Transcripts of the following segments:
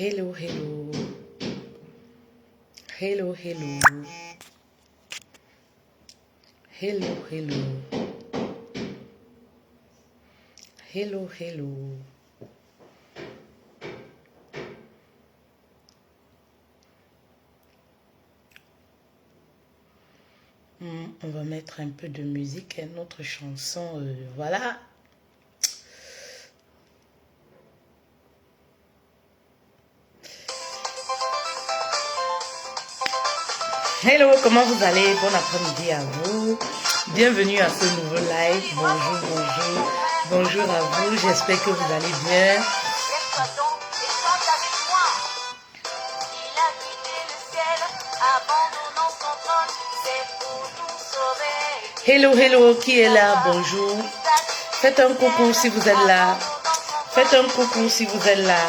Hello, hello. Hello, hello. Hello, hello. Hello, hello. On va mettre un peu de musique, une autre chanson, voilà. Hello, comment vous allez? Bon après-midi à vous. Bienvenue à ce nouveau live. Bonjour, bonjour. Bonjour à vous. J'espère que vous allez bien. Hello, hello, qui est là? Bonjour. Faites un coucou si vous êtes là. Faites un coucou si vous êtes là.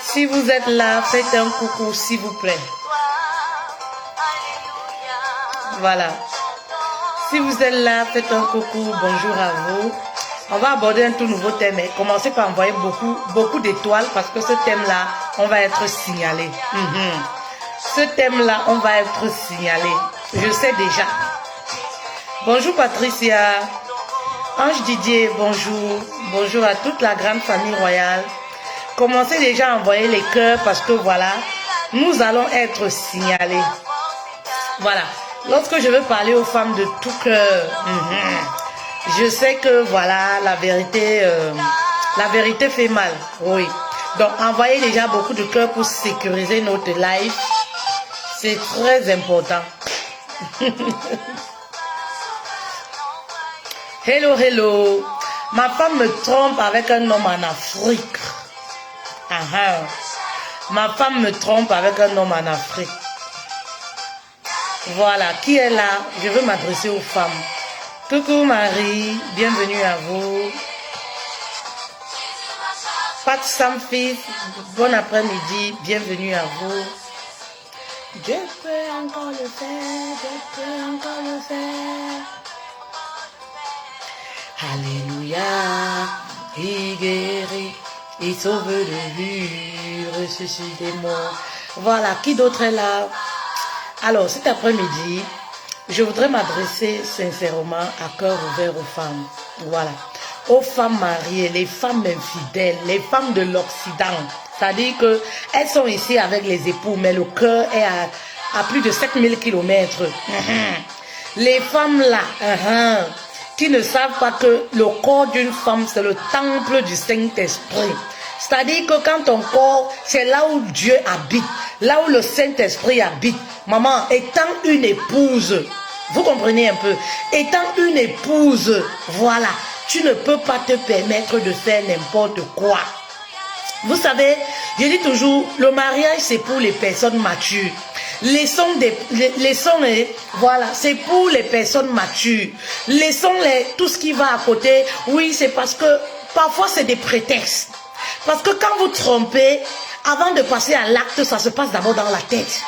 Si vous êtes là, faites un coucou s'il vous plaît. Voilà. Si vous êtes là, faites un coucou, bonjour à vous. On va aborder un tout nouveau thème. Commencez par envoyer beaucoup d'étoiles parce que ce thème-là, on va être signalé. Ce thème-là, on va être signalé. Je sais déjà. Bonjour Patricia. Ange Didier, bonjour. Bonjour à toute la grande famille royale. Commencez déjà à envoyer les cœurs parce que voilà, nous allons être signalés. Voilà. Lorsque je veux parler aux femmes de tout cœur, je sais que voilà, la vérité fait mal. Oui. Donc, envoyez déjà beaucoup de cœur pour sécuriser notre live. C'est très important. Hello, hello. Ma femme me trompe avec un homme en Afrique. Ma femme me trompe avec un homme en Afrique. Voilà, qui est là? Je veux m'adresser aux femmes. Coucou Marie, bienvenue à vous. Pat Samfis, bon après-midi, bienvenue à vous. Je peux encore le faire, je peux encore le faire. Alléluia, il guérit, il sauve de vie, ressuscite des morts. Voilà, qui d'autre est là? Alors, cet après-midi, je voudrais m'adresser sincèrement à cœur ouvert aux femmes. Voilà. Aux femmes mariées, les femmes infidèles, les femmes de l'Occident. C'est-à-dire qu'elles sont ici avec les époux, mais le cœur est à plus de 7000 km. Les femmes là, qui ne savent pas que le corps d'une femme, c'est le temple du Saint-Esprit. C'est-à-dire que quand ton corps, c'est là où Dieu habite, là où le Saint-Esprit habite. Maman, étant une épouse, vous comprenez un peu, étant une épouse, voilà, tu ne peux pas te permettre de faire n'importe quoi. Vous savez, je dis toujours, le mariage c'est pour les personnes matures. Voilà, c'est pour les personnes matures. Tout ce qui va à côté, oui, c'est parce que parfois c'est des prétextes. Parce que quand vous trompez, avant de passer à l'acte, ça se passe d'abord dans la tête.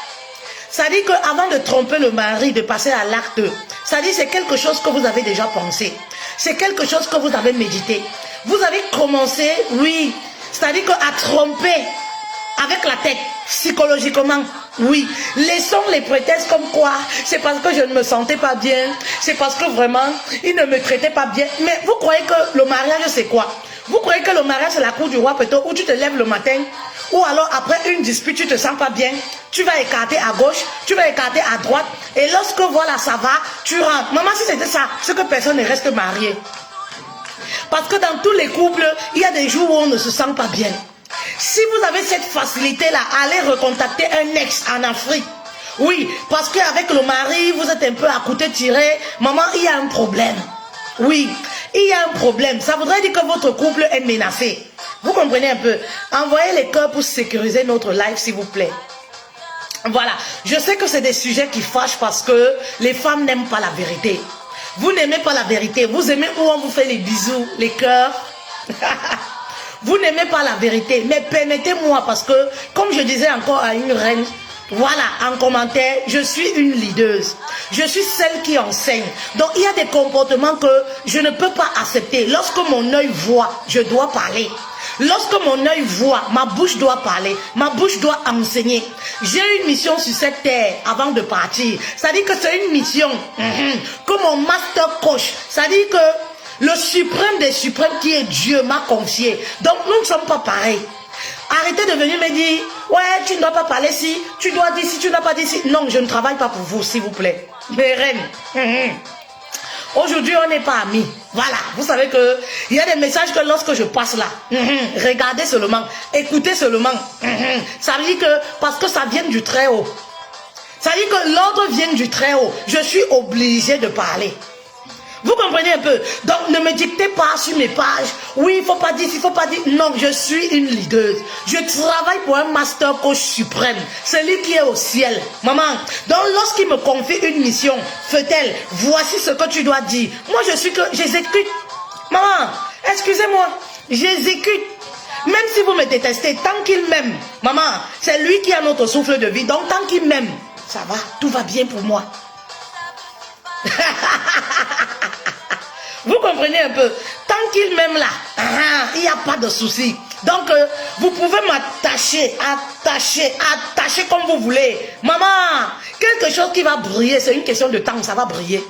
Ça dit qu'avant de tromper le mari, de passer à l'acte, ça dit c'est quelque chose que vous avez déjà pensé. C'est quelque chose que vous avez médité. Vous avez commencé, oui, c'est-à-dire qu'à tromper avec la tête, psychologiquement, oui. Laissons les prétextes comme quoi, c'est parce que je ne me sentais pas bien, c'est parce que vraiment, il ne me traitait pas bien. Mais vous croyez que le mariage, c'est quoi? Vous croyez que le mariage, c'est la cour du roi peut-être où tu te lèves le matin, ou alors après une dispute, tu te sens pas bien, tu vas écarter à gauche, tu vas écarter à droite, et lorsque voilà, ça va, tu rentres. Maman, si c'était ça, c'est que personne ne reste marié. Parce que dans tous les couples, il y a des jours où on ne se sent pas bien. Si vous avez cette facilité-là, allez recontacter un ex en Afrique. Oui, parce qu'avec le mari, vous êtes un peu à côté tiré. Maman, il y a un problème. Oui, il y a un problème. Ça voudrait dire que votre couple est menacé. Vous comprenez un peu? Envoyez les cœurs pour sécuriser notre live, s'il vous plaît. Voilà, je sais que c'est des sujets qui fâchent parce que les femmes n'aiment pas la vérité. Vous n'aimez pas la vérité. Vous aimez où on vous fait les bisous, les cœurs. Vous n'aimez pas la vérité. Mais permettez-moi, parce que, comme je disais encore à une reine, voilà, en commentaire, je suis une leaduse. Je suis celle qui enseigne. Donc, il y a des comportements que je ne peux pas accepter. Lorsque mon œil voit, je dois parler. Lorsque mon œil voit, ma bouche doit parler, ma bouche doit enseigner. J'ai une mission sur cette terre avant de partir. C'est-à-dire que c'est une mission que mon master coach, c'est-à-dire que le suprême des suprêmes qui est Dieu m'a confié. Donc nous ne sommes pas pareils. Arrêtez de venir me dire, ouais, tu ne dois pas parler si, tu dois dire si, tu n'as pas dit si. Non, je ne travaille pas pour vous, s'il vous plaît. Mes reines. Aujourd'hui, on n'est pas amis. Voilà, vous savez que il y a des messages que lorsque je passe là, regardez seulement, écoutez seulement. Ça veut dire que, parce que ça vient du très haut. Ça veut dire que l'ordre vient du très haut. Je suis obligé de parler. Vous comprenez un peu? Donc, ne me dictez pas sur mes pages. Oui, il ne faut pas dire, il ne faut pas dire. Non, je suis une leaduse. Je travaille pour un master coach suprême. Celui qui est au ciel. Maman, donc lorsqu'il me confie une mission, fait-elle, voici ce que tu dois dire. Moi, je suis que, j'exécute. Maman, excusez-moi, j'exécute. Même si vous me détestez, tant qu'il m'aime, maman, c'est lui qui a notre souffle de vie. Donc, tant qu'il m'aime, ça va, tout va bien pour moi. Vous comprenez un peu? Tant qu'il m'aime là, il n'y a pas de souci. Donc, vous pouvez m'attacher, attacher comme vous voulez. Maman, quelque chose qui va briller, c'est une question de temps, ça va briller.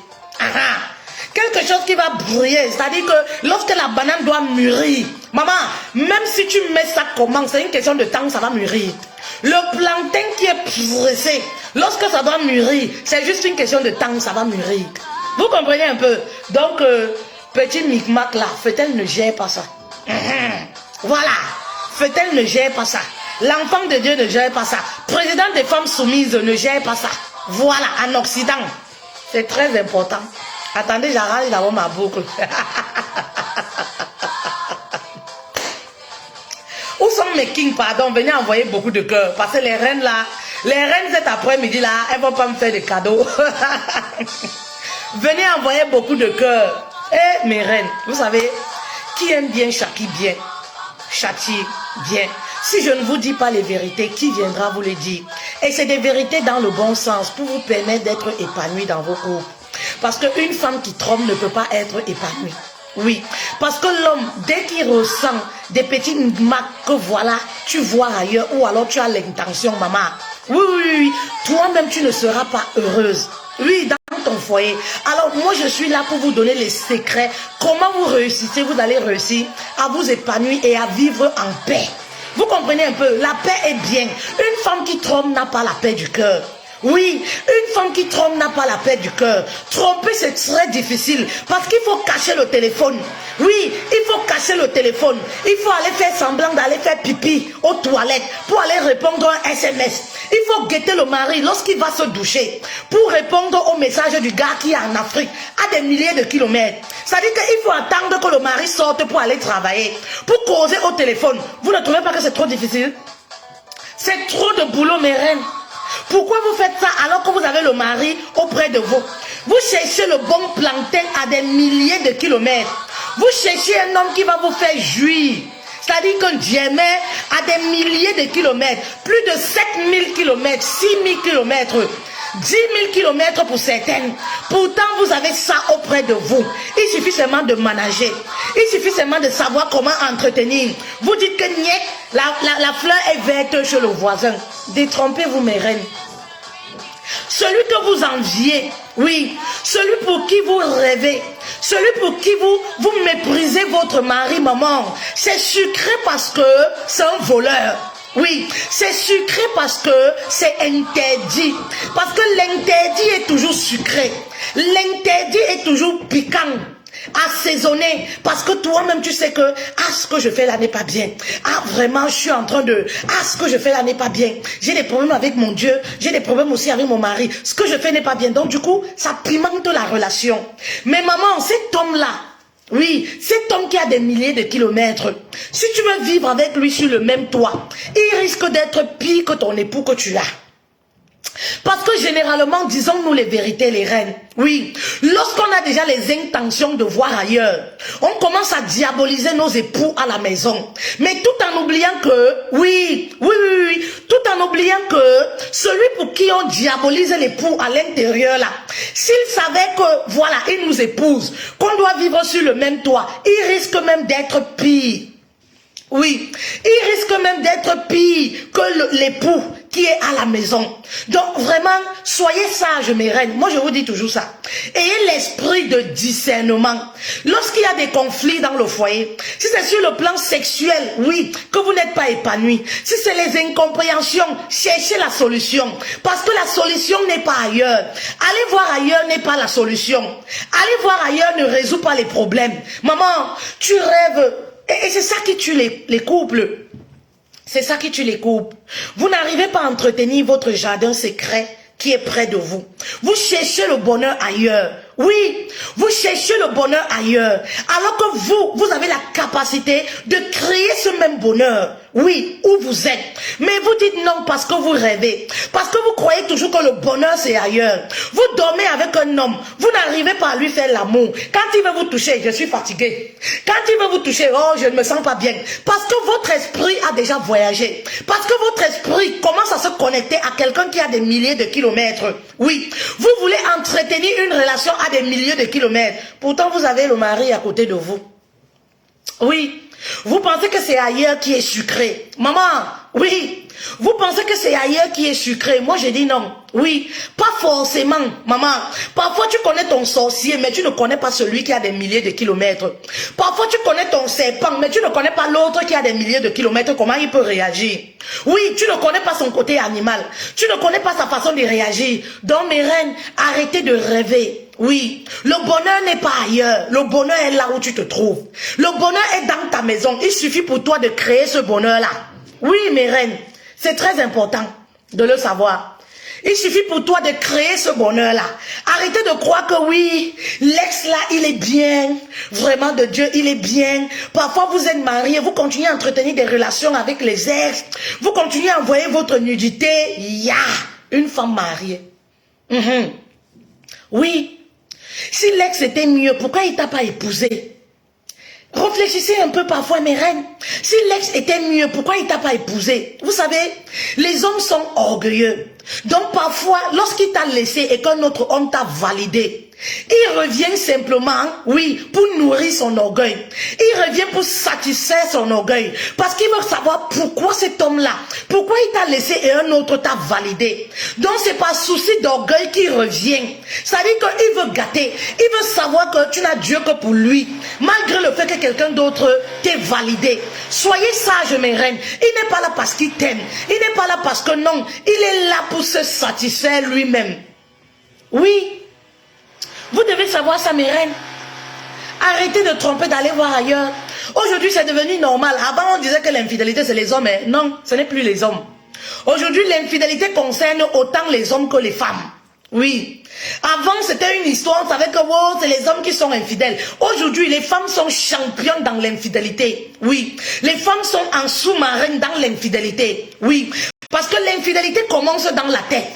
Quelque chose qui va briller, c'est-à-dire que lorsque la banane doit mûrir, maman, même si tu mets ça comment, c'est une question de temps, ça va mûrir. Le plantain qui est pressé, lorsque ça doit mûrir, c'est juste une question de temps, ça va mûrir. Vous comprenez un peu? Donc, petit micmac là, fait-elle ne gère pas ça. Voilà, fait-elle ne gère pas ça. L'enfant de Dieu ne gère pas ça. Président des femmes soumises ne gère pas ça. Voilà, en Occident. C'est très important. Attendez, j'arrange d'abord ma boucle. Où sont mes kings, pardon? Venez envoyer beaucoup de cœurs. Parce que les reines là, les reines cet après-midi là, elles ne vont pas me faire des cadeaux. Venez envoyer beaucoup de cœurs. Eh, mes reines, vous savez, qui aime bien châtie bien, châtie bien. Si je ne vous dis pas les vérités, qui viendra vous les dire? Et c'est des vérités dans le bon sens pour vous permettre d'être épanoui dans vos couples. Parce qu'une femme qui trompe ne peut pas être épanouie. Oui, parce que l'homme, dès qu'il ressent des petites marques que voilà, tu vois ailleurs, ou alors tu as l'intention, maman. Oui, toi-même tu ne seras pas heureuse. Oui, dans ton foyer. Alors moi je suis là pour vous donner les secrets. Comment vous réussissez, vous allez réussir à vous épanouir et à vivre en paix. Vous comprenez un peu, la paix est bien. Une femme qui trompe n'a pas la paix du cœur. Oui, une femme qui trompe n'a pas la paix du cœur. Tromper, c'est très difficile parce qu'il faut cacher le téléphone. Oui, il faut cacher le téléphone. Il faut aller faire semblant d'aller faire pipi aux toilettes pour aller répondre à un SMS. Il faut guetter le mari lorsqu'il va se doucher pour répondre au message du gars qui est en Afrique à des milliers de kilomètres. C'est-à-dire qu'il faut attendre que le mari sorte pour aller travailler, pour causer au téléphone. Vous ne trouvez pas que c'est trop difficile? C'est trop de boulot, mes reines. Pourquoi vous faites ça alors que vous avez le mari auprès de vous? Vous cherchez le bon plantain à des milliers de kilomètres. Vous cherchez un homme qui va vous faire jouir. C'est-à-dire que Diemé a des milliers de kilomètres, plus de 7000 kilomètres, 6000 kilomètres, 10 000 kilomètres pour certaines. Pourtant, vous avez ça auprès de vous. Il suffit seulement de manager. Il suffit seulement de savoir comment entretenir. Vous dites que la fleur est verte chez le voisin. Détrompez-vous, mes reines. Celui que vous enviez, oui, celui pour qui vous rêvez, celui pour qui vous méprisez votre mari, maman, c'est sucré parce que c'est un voleur. Oui, c'est sucré parce que c'est interdit. Parce que l'interdit est toujours sucré. L'interdit est toujours piquant, assaisonné. Parce que toi-même, tu sais que, ce que je fais là n'est pas bien. Vraiment, je suis en train de, ce que je fais là n'est pas bien. J'ai des problèmes avec mon Dieu. J'ai des problèmes aussi avec mon mari. Ce que je fais n'est pas bien. Donc, du coup, ça pimente la relation. Mais maman, cet homme-là, oui, cet homme qui a des milliers de kilomètres, si tu veux vivre avec lui sur le même toit, il risque d'être pire que ton époux que tu as. Parce que généralement, disons-nous les vérités, les reines. Oui, lorsqu'on a déjà les intentions de voir ailleurs, on commence à diaboliser nos époux à la maison. Mais tout en oubliant que, oui, tout en oubliant que celui pour qui on diabolise l'époux à l'intérieur là, s'il savait que, voilà, il nous épouse, qu'on doit vivre sur le même toit, il risque même d'être pire. Oui, il risque même d'être pire que l'époux qui est à la maison. Donc vraiment, soyez sages mes reines. Moi je vous dis toujours ça. Ayez l'esprit de discernement. Lorsqu'il y a des conflits dans le foyer, si c'est sur le plan sexuel, oui, que vous n'êtes pas épanoui. Si c'est les incompréhensions, cherchez la solution. Parce que la solution n'est pas ailleurs. Aller voir ailleurs n'est pas la solution. Aller voir ailleurs ne résout pas les problèmes. Maman, tu rêves. Et c'est ça qui tue les couples. C'est ça qui tue les couples. Vous n'arrivez pas à entretenir votre jardin secret qui est près de vous. Vous cherchez le bonheur ailleurs. Oui, vous cherchez le bonheur ailleurs. Alors que vous avez la capacité de créer ce même bonheur. Oui, où vous êtes. Mais vous dites non parce que vous rêvez. Parce que vous croyez toujours que le bonheur c'est ailleurs. Vous dormez avec un homme. Vous n'arrivez pas à lui faire l'amour. Quand il veut vous toucher, je suis fatigué. Quand il veut vous toucher, oh, je ne me sens pas bien. Parce que votre esprit a déjà voyagé. Parce que votre esprit commence à se connecter à quelqu'un qui a des milliers de kilomètres. Oui, vous voulez entretenir une relation à des milliers de kilomètres. Pourtant, vous avez le mari à côté de vous. Oui. Vous pensez que c'est ailleurs qui est sucré. Maman, oui. Vous pensez que c'est ailleurs qui est sucré. Moi, je dis non. Oui. Pas forcément, maman. Parfois, tu connais ton sorcier, mais tu ne connais pas celui qui a des milliers de kilomètres. Parfois, tu connais ton serpent, mais tu ne connais pas l'autre qui a des milliers de kilomètres. Comment il peut réagir? Oui, tu ne connais pas son côté animal. Tu ne connais pas sa façon de réagir. Donc, mes reines, arrêtez de rêver. Oui, le bonheur n'est pas ailleurs. Le bonheur est là où tu te trouves. Le bonheur est dans ta maison. Il suffit pour toi de créer ce bonheur-là. Oui, mes reines, c'est très important de le savoir. Il suffit pour toi de créer ce bonheur-là. Arrêtez de croire que oui, l'ex-là, il est bien. Vraiment de Dieu, il est bien. Parfois, vous êtes mariés, vous continuez à entretenir des relations avec les ex. Vous continuez à envoyer votre nudité. Une femme mariée. Oui. Si l'ex était mieux, pourquoi il t'a pas épousé? Réfléchissez un peu parfois, mes reines. Si l'ex était mieux, pourquoi il t'a pas épousé? Vous savez, les hommes sont orgueilleux. Donc parfois, lorsqu'il t'a laissé et qu'un autre homme t'a validé, il revient simplement, oui, pour nourrir son orgueil. Il revient pour satisfaire son orgueil. Parce qu'il veut savoir pourquoi cet homme-là, pourquoi il t'a laissé et un autre t'a validé. Donc c'est par souci d'orgueil qu'il revient. Ça veut dire qu'il veut gâter. Il veut savoir que tu n'as Dieu que pour lui. Malgré le fait que quelqu'un d'autre t'ait validé. Soyez sages, mes reines. Il n'est pas là parce qu'il t'aime. Il n'est pas là parce que non. Il est là pour se satisfaire lui-même. Oui. Vous devez savoir ça, mes reines. Arrêtez de tromper, d'aller voir ailleurs. Aujourd'hui, c'est devenu normal. Avant, on disait que l'infidélité, c'est les hommes. Mais non, ce n'est plus les hommes. Aujourd'hui, l'infidélité concerne autant les hommes que les femmes. Oui. Avant, c'était une histoire, on savait que wow, c'est les hommes qui sont infidèles. Aujourd'hui, les femmes sont championnes dans l'infidélité. Oui. Les femmes sont en sous-marin dans l'infidélité. Oui. Parce que l'infidélité commence dans la tête.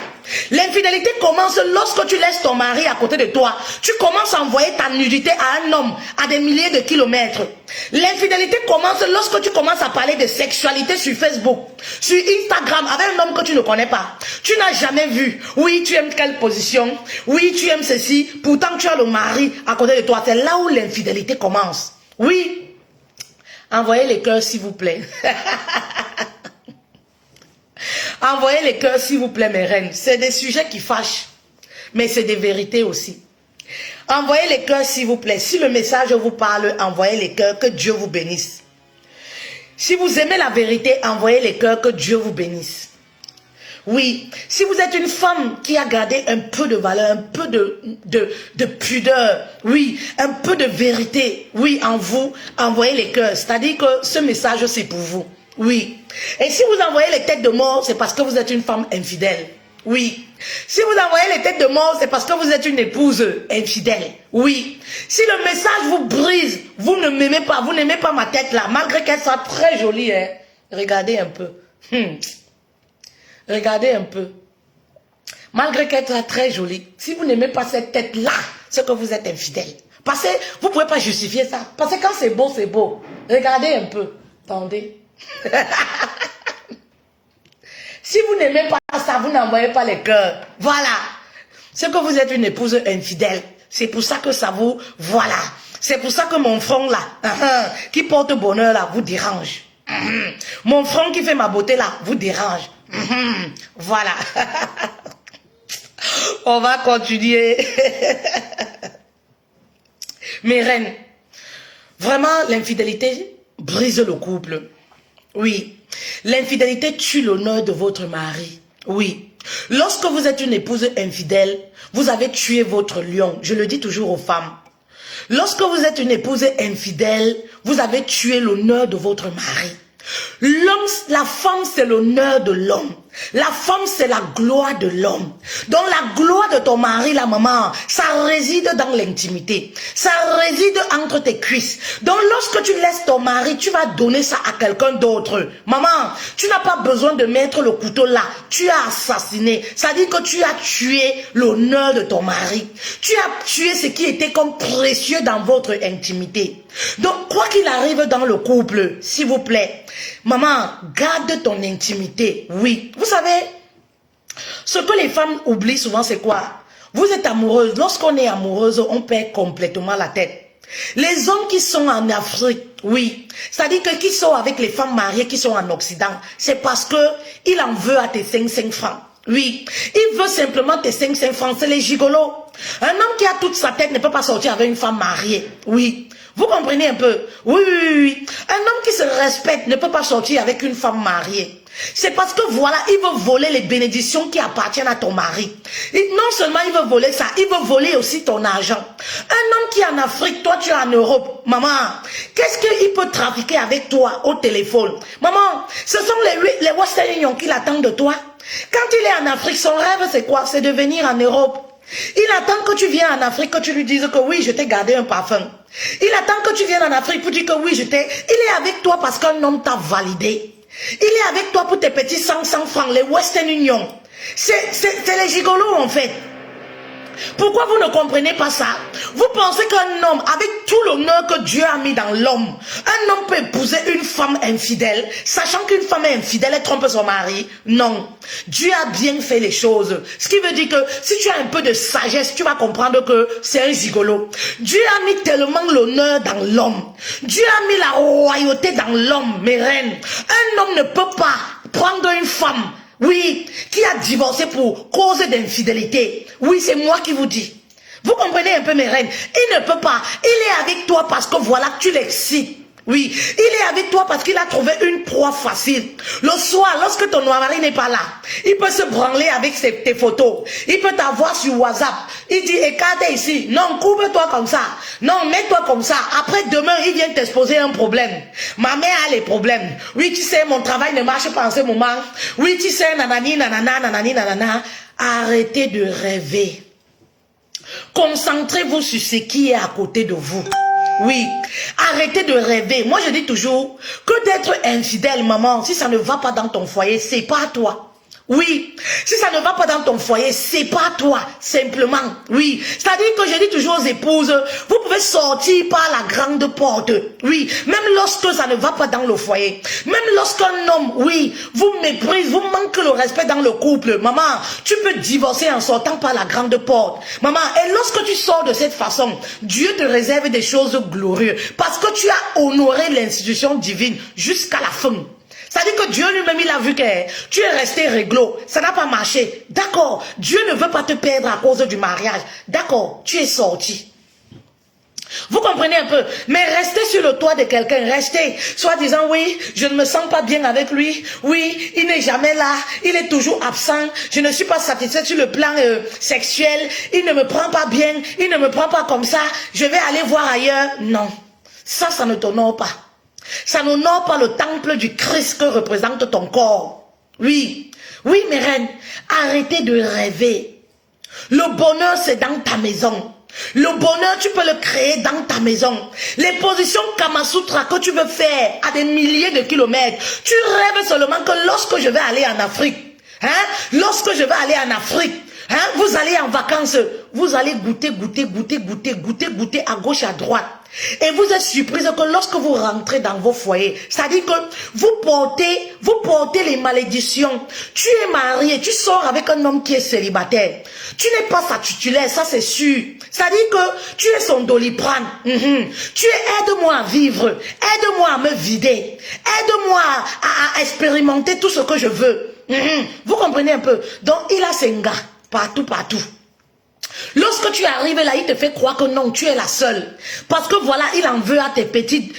L'infidélité commence lorsque tu laisses ton mari à côté de toi. Tu commences à envoyer ta nudité à un homme à des milliers de kilomètres. L'infidélité commence lorsque tu commences à parler de sexualité sur Facebook, sur Instagram, avec un homme que tu ne connais pas. Tu n'as jamais vu. Oui, tu aimes quelle position. Oui, tu aimes ceci. Pourtant, tu as le mari à côté de toi. C'est là où l'infidélité commence. Oui. Envoyez les cœurs, s'il vous plaît. Envoyez les cœurs, s'il vous plaît, mes reines. C'est des sujets qui fâchent, mais c'est des vérités aussi. Envoyez les cœurs, s'il vous plaît. Si le message vous parle, envoyez les cœurs, que Dieu vous bénisse. Si vous aimez la vérité, envoyez les cœurs, que Dieu vous bénisse. Oui, si vous êtes une femme qui a gardé un peu de valeur, un peu de pudeur, oui, un peu de vérité, oui, en vous, envoyez les cœurs. C'est-à-dire que ce message, c'est pour vous. Oui. Et si vous envoyez les têtes de mort, c'est parce que vous êtes une femme infidèle. Oui. Si vous envoyez les têtes de mort, c'est parce que vous êtes une épouse infidèle. Oui. Si le message vous brise, vous ne m'aimez pas, vous n'aimez pas ma tête là, malgré qu'elle soit très jolie, hein. Regardez un peu. Regardez un peu. Malgré qu'elle soit très jolie, si vous n'aimez pas cette tête là, c'est que vous êtes infidèle. Parce que vous ne pouvez pas justifier ça. Parce que quand c'est beau, c'est beau. Regardez un peu. Attendez. Si vous n'aimez pas ça, vous n'envoyez pas les cœurs. Voilà. C'est que vous êtes une épouse infidèle. C'est pour ça que ça vous... Voilà. C'est pour ça que mon front là, qui porte bonheur là, vous dérange. Mon front qui fait ma beauté là vous dérange. Voilà. On va continuer. Mes reines, vraiment l'infidélité brise le couple. Oui. L'infidélité tue l'honneur de votre mari. Oui. Lorsque vous êtes une épouse infidèle, vous avez tué votre lion. Je le dis toujours aux femmes. Lorsque vous êtes une épouse infidèle, vous avez tué l'honneur de votre mari. L'homme, la femme, c'est l'honneur de l'homme. La femme, c'est la gloire de l'homme. Donc la gloire de ton mari, la maman, ça réside dans l'intimité. Ça réside entre tes cuisses. Donc lorsque tu laisses ton mari, tu vas donner ça à quelqu'un d'autre. Maman, tu n'as pas besoin de mettre le couteau là. Tu as assassiné. Ça dit que tu as tué l'honneur de ton mari. Tu as tué ce qui était comme précieux dans votre intimité. Donc quoi qu'il arrive dans le couple, s'il vous plaît, maman, garde ton intimité. Oui. Vous savez, ce que les femmes oublient souvent, c'est quoi? Vous êtes amoureuse. Lorsqu'on est amoureuse, on perd complètement la tête. Les hommes qui sont en Afrique, oui, c'est-à-dire que qui sont avec les femmes mariées qui sont en Occident, c'est parce que il en veut à tes 5 francs. Oui, il veut simplement tes 5 francs, c'est les gigolos. Un homme qui a toute sa tête ne peut pas sortir avec une femme mariée. Oui. Vous comprenez un peu? Oui, oui, oui, oui. Un homme qui se respecte ne peut pas sortir avec une femme mariée. C'est parce que voilà, il veut voler les bénédictions qui appartiennent à ton mari. Et non seulement il veut voler ça, il veut voler aussi ton argent. Un homme qui est en Afrique, toi tu es en Europe. Maman, qu'est-ce qu'il peut trafiquer avec toi au téléphone? Maman, ce sont les Western Union qui l'attendent de toi. Quand il est en Afrique, son rêve c'est quoi? C'est de venir en Europe. Il attend que tu viennes en Afrique, que tu lui dises que oui, je t'ai gardé un parfum. Il attend que tu viennes en Afrique pour dire que oui, il est avec toi parce qu'un homme t'a validé. Il est avec toi pour tes petits 100 francs, les Western Union. C'est les gigolos en fait. Pourquoi vous ne comprenez pas ça? Vous pensez qu'un homme, avec tout l'honneur que Dieu a mis dans l'homme, un homme peut épouser une femme infidèle, sachant qu'une femme infidèle, elle trompe son mari? Non. Dieu a bien fait les choses. Ce qui veut dire que si tu as un peu de sagesse, tu vas comprendre que c'est un gigolo. Dieu a mis tellement l'honneur dans l'homme. Dieu a mis la royauté dans l'homme, mes reines. Un homme ne peut pas prendre une femme, oui, qui a divorcé pour cause d'infidélité. Oui, c'est moi qui vous dis. Vous comprenez un peu mes reines? Il ne peut pas. Il est avec toi parce que voilà, tu l'excites. Oui, il est avec toi parce qu'il a trouvé une proie facile. Le soir, lorsque ton mari n'est pas là, il peut se branler avec tes photos. Il peut t'avoir sur WhatsApp. Il dit, écarte ici. Non, couvre-toi comme ça. Non, mets-toi comme ça. Après, demain, il vient t'exposer un problème. Ma mère a les problèmes. Oui, tu sais, mon travail ne marche pas en ce moment. Oui, tu sais, nanani, nanana, nanani, nanana. Arrêtez de rêver. Concentrez-vous sur ce qui est à côté de vous. Oui, arrêtez de rêver. Moi, je dis toujours que d'être infidèle, maman, si ça ne va pas dans ton foyer, c'est pas toi. Oui, si ça ne va pas dans ton foyer, c'est pas toi, simplement. Oui, c'est-à-dire que je dis toujours aux épouses, vous pouvez sortir par la grande porte. Oui, même lorsque ça ne va pas dans le foyer. Même lorsqu'un homme, oui, vous méprise, vous manque le respect dans le couple. Maman, tu peux divorcer en sortant par la grande porte. Maman, et lorsque tu sors de cette façon, Dieu te réserve des choses glorieuses. Parce que tu as honoré l'institution divine jusqu'à la fin. C'est-à-dire que Dieu lui-même, il a vu que tu es resté réglo. Ça n'a pas marché. D'accord. Dieu ne veut pas te perdre à cause du mariage. D'accord. Tu es sorti. Vous comprenez un peu? Mais restez sur le toit de quelqu'un. Restez. Soit disant, oui, je ne me sens pas bien avec lui. Oui, il n'est jamais là. Il est toujours absent. Je ne suis pas satisfaite sur le plan sexuel. Il ne me prend pas bien. Il ne me prend pas comme ça. Je vais aller voir ailleurs. Non. Ça ne t'honore pas. Ça n'honore pas le temple du Christ que représente ton corps. Oui, oui mes reines, arrêtez de rêver. Le bonheur c'est dans ta maison. Le bonheur tu peux le créer dans ta maison. Les positions Kamasutra que tu veux faire à des milliers de kilomètres, tu rêves seulement que lorsque je vais aller en Afrique, lorsque je vais aller en Afrique, vous allez en vacances, vous allez goûter à gauche, à droite. Et vous êtes surprise que lorsque vous rentrez dans vos foyers, c'est-à-dire que vous portez les malédictions. Tu es marié, tu sors avec un homme qui est célibataire. Tu n'es pas sa titulaire, ça c'est sûr. C'est-à-dire que tu es son doliprane. Tu es aide-moi à vivre, aide-moi à me vider, aide-moi à expérimenter tout ce que je veux. Vous comprenez un peu? Donc il a ses gars partout. Lorsque tu arrives là, il te fait croire que non, tu es la seule. Parce que voilà, il en veut à tes petits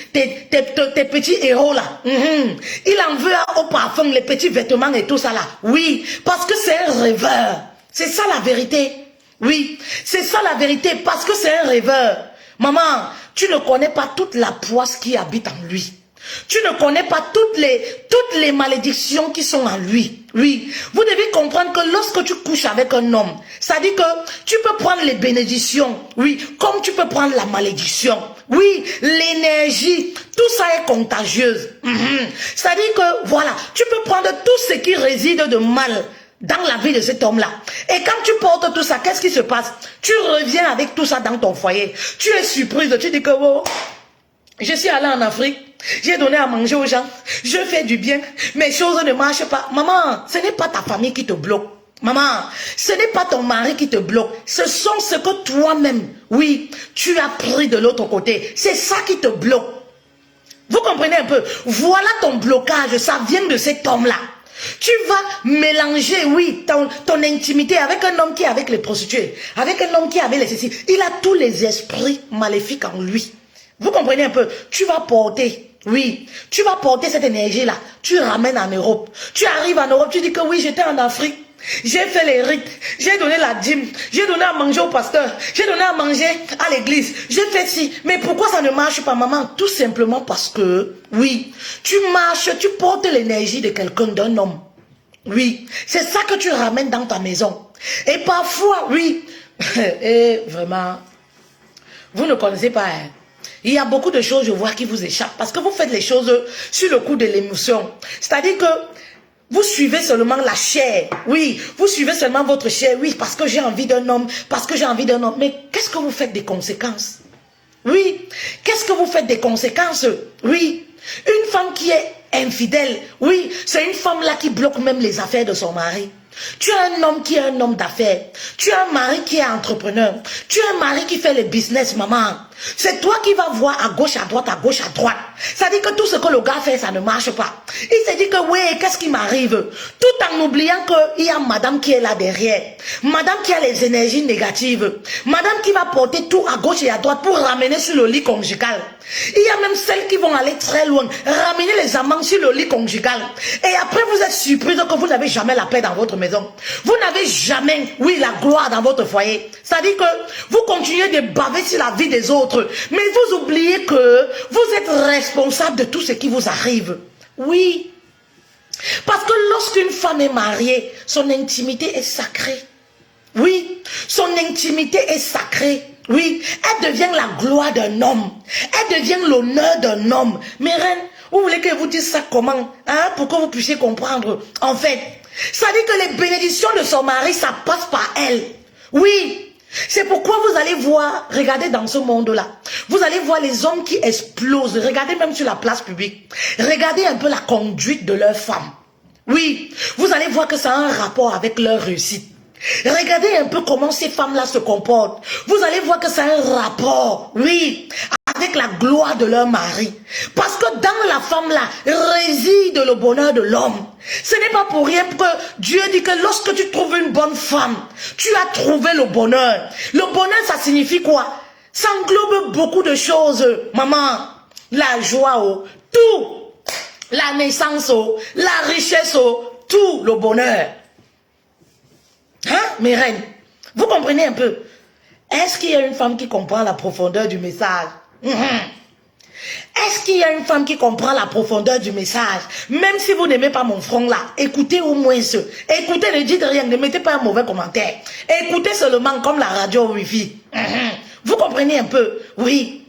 héros là. Il en veut au parfum, les petits vêtements et tout ça là. Oui, parce que c'est un rêveur. C'est ça la vérité. Oui, c'est ça la vérité, parce que c'est un rêveur. Maman, tu ne connais pas toute la poisse qui habite en lui. Tu ne connais pas toutes les malédictions qui sont en lui. Oui, vous devez comprendre que lorsque tu couches avec un homme, ça dit que tu peux prendre les bénédictions, oui, comme tu peux prendre la malédiction. Oui, l'énergie, tout ça est contagieuse. Ça dit que, voilà, tu peux prendre tout ce qui réside de mal dans la vie de cet homme-là. Et quand tu portes tout ça, qu'est-ce qui se passe? Tu reviens avec tout ça dans ton foyer. Tu es surprise, tu dis que, oh, je suis allée en Afrique, j'ai donné à manger aux gens, je fais du bien, mes choses ne marchent pas. Maman, ce n'est pas ta famille qui te bloque. Maman, ce n'est pas ton mari qui te bloque. Ce sont ce que toi-même, oui, tu as pris de l'autre côté. C'est ça qui te bloque. Vous comprenez un peu? Voilà ton blocage, ça vient de cet homme-là. Tu vas mélanger, oui, ton intimité avec un homme qui est avec les prostituées, avec un homme qui est avec les ceci. Il a tous les esprits maléfiques en lui. Vous comprenez un peu? Tu vas porter, oui, tu vas porter cette énergie-là. Tu ramènes en Europe. Tu arrives en Europe, tu dis que oui, j'étais en Afrique. J'ai fait les rites, j'ai donné la dîme, j'ai donné à manger au pasteur, j'ai donné à manger à l'église, j'ai fait ci. Mais pourquoi ça ne marche pas, maman? Tout simplement parce que, oui, tu marches, tu portes l'énergie de quelqu'un, d'un homme. Oui, c'est ça que tu ramènes dans ta maison. Et parfois, oui, et vraiment, vous ne connaissez pas, hein? Il y a beaucoup de choses, je vois, qui vous échappent. Parce que vous faites les choses sur le coup de l'émotion. C'est-à-dire que vous suivez seulement la chair. Oui, vous suivez seulement votre chair. Oui, parce que j'ai envie d'un homme. Parce que j'ai envie d'un homme. Mais qu'est-ce que vous faites des conséquences? Oui. Qu'est-ce que vous faites des conséquences? Oui. Une femme qui est infidèle. Oui, c'est une femme-là qui bloque même les affaires de son mari. Tu as un homme qui est un homme d'affaires. Tu as un mari qui est entrepreneur. Tu as un mari qui fait le business, maman. C'est toi qui vas voir à gauche, à droite, à gauche, à droite. Ça dit que tout ce que le gars fait, ça ne marche pas. Il se dit que, oui, qu'est-ce qui m'arrive? Tout en oubliant qu'il y a madame qui est là derrière. Madame qui a les énergies négatives. Madame qui va porter tout à gauche et à droite pour ramener sur le lit conjugal. Il y a même celles qui vont aller très loin, ramener les amants sur le lit conjugal. Et après, vous êtes surprise que vous n'avez jamais la paix dans votre maison. Vous n'avez jamais, oui, la gloire dans votre foyer. C'est-à-dire que vous continuez de baver sur la vie des autres. Mais vous oubliez que vous êtes responsable de tout ce qui vous arrive. Oui. Parce que lorsqu'une femme est mariée, son intimité est sacrée. Oui. Son intimité est sacrée. Oui. Elle devient la gloire d'un homme. Elle devient l'honneur d'un homme. Mais reine, vous voulez que je vous dise ça comment? Hein? Pour que vous puissiez comprendre. En fait, ça dit que les bénédictions de son mari, ça passe par elle. Oui. C'est pourquoi vous allez voir, regardez dans ce monde-là, vous allez voir les hommes qui explosent. Regardez même sur la place publique. Regardez un peu la conduite de leurs femmes. Oui, vous allez voir que ça a un rapport avec leur réussite. Regardez un peu comment ces femmes-là se comportent. Vous allez voir que ça a un rapport, oui, avec la gloire de leur mari. Parce que dans la femme-là réside le bonheur de l'homme. Ce n'est pas pour rien que Dieu dit que lorsque tu trouves une bonne femme, tu as trouvé le bonheur. Le bonheur, ça signifie quoi? Ça englobe beaucoup de choses, maman. La joie, tout. La naissance, la richesse, tout le bonheur. Hein, mes reines? Vous comprenez un peu? Est-ce qu'il y a une femme qui comprend la profondeur du message? Est-ce qu'il y a une femme qui comprend la profondeur du message? Même si vous n'aimez pas mon front là, écoutez au moins ce. Écoutez, ne dites rien, ne mettez pas un mauvais commentaire. Écoutez seulement comme la radio Wi-Fi. Vous comprenez un peu? Oui.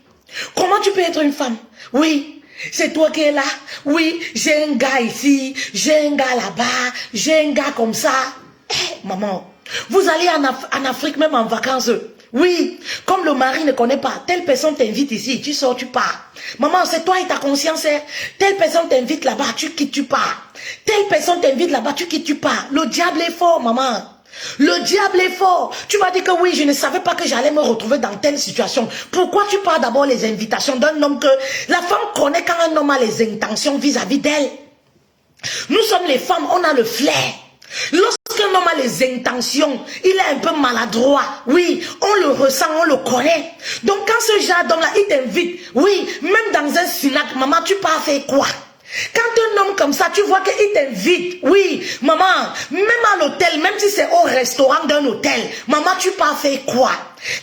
Comment tu peux être une femme? Oui. C'est toi qui es là. Oui, j'ai un gars ici, j'ai un gars là-bas, j'ai un gars comme ça. Maman, vous allez en Afrique même en vacances. Oui, comme le mari ne connaît pas, telle personne t'invite ici, tu sors, tu pars. Maman, c'est toi et ta conscience. Hein? Telle personne t'invite là-bas, tu quittes, tu pars. Telle personne t'invite là-bas, tu quittes, tu pars. Le diable est fort, maman. Le diable est fort. Tu vas dire que oui, je ne savais pas que j'allais me retrouver dans telle situation. Pourquoi tu pars d'abord les invitations d'un homme que la femme connaît quand un homme a les intentions vis-à-vis d'elle? Nous sommes les femmes, on a le flair. Lorsqu'un homme a les intentions, il est un peu maladroit. Oui, on le ressent, on le connaît. Donc quand ce genre d'homme-là, il t'invite, oui, même dans un synagogue, maman, tu pars faire quoi? Quand un homme comme ça, tu vois qu'il t'invite, oui, maman, même à l'hôtel, même si c'est au restaurant d'un hôtel, maman, tu pars faire quoi?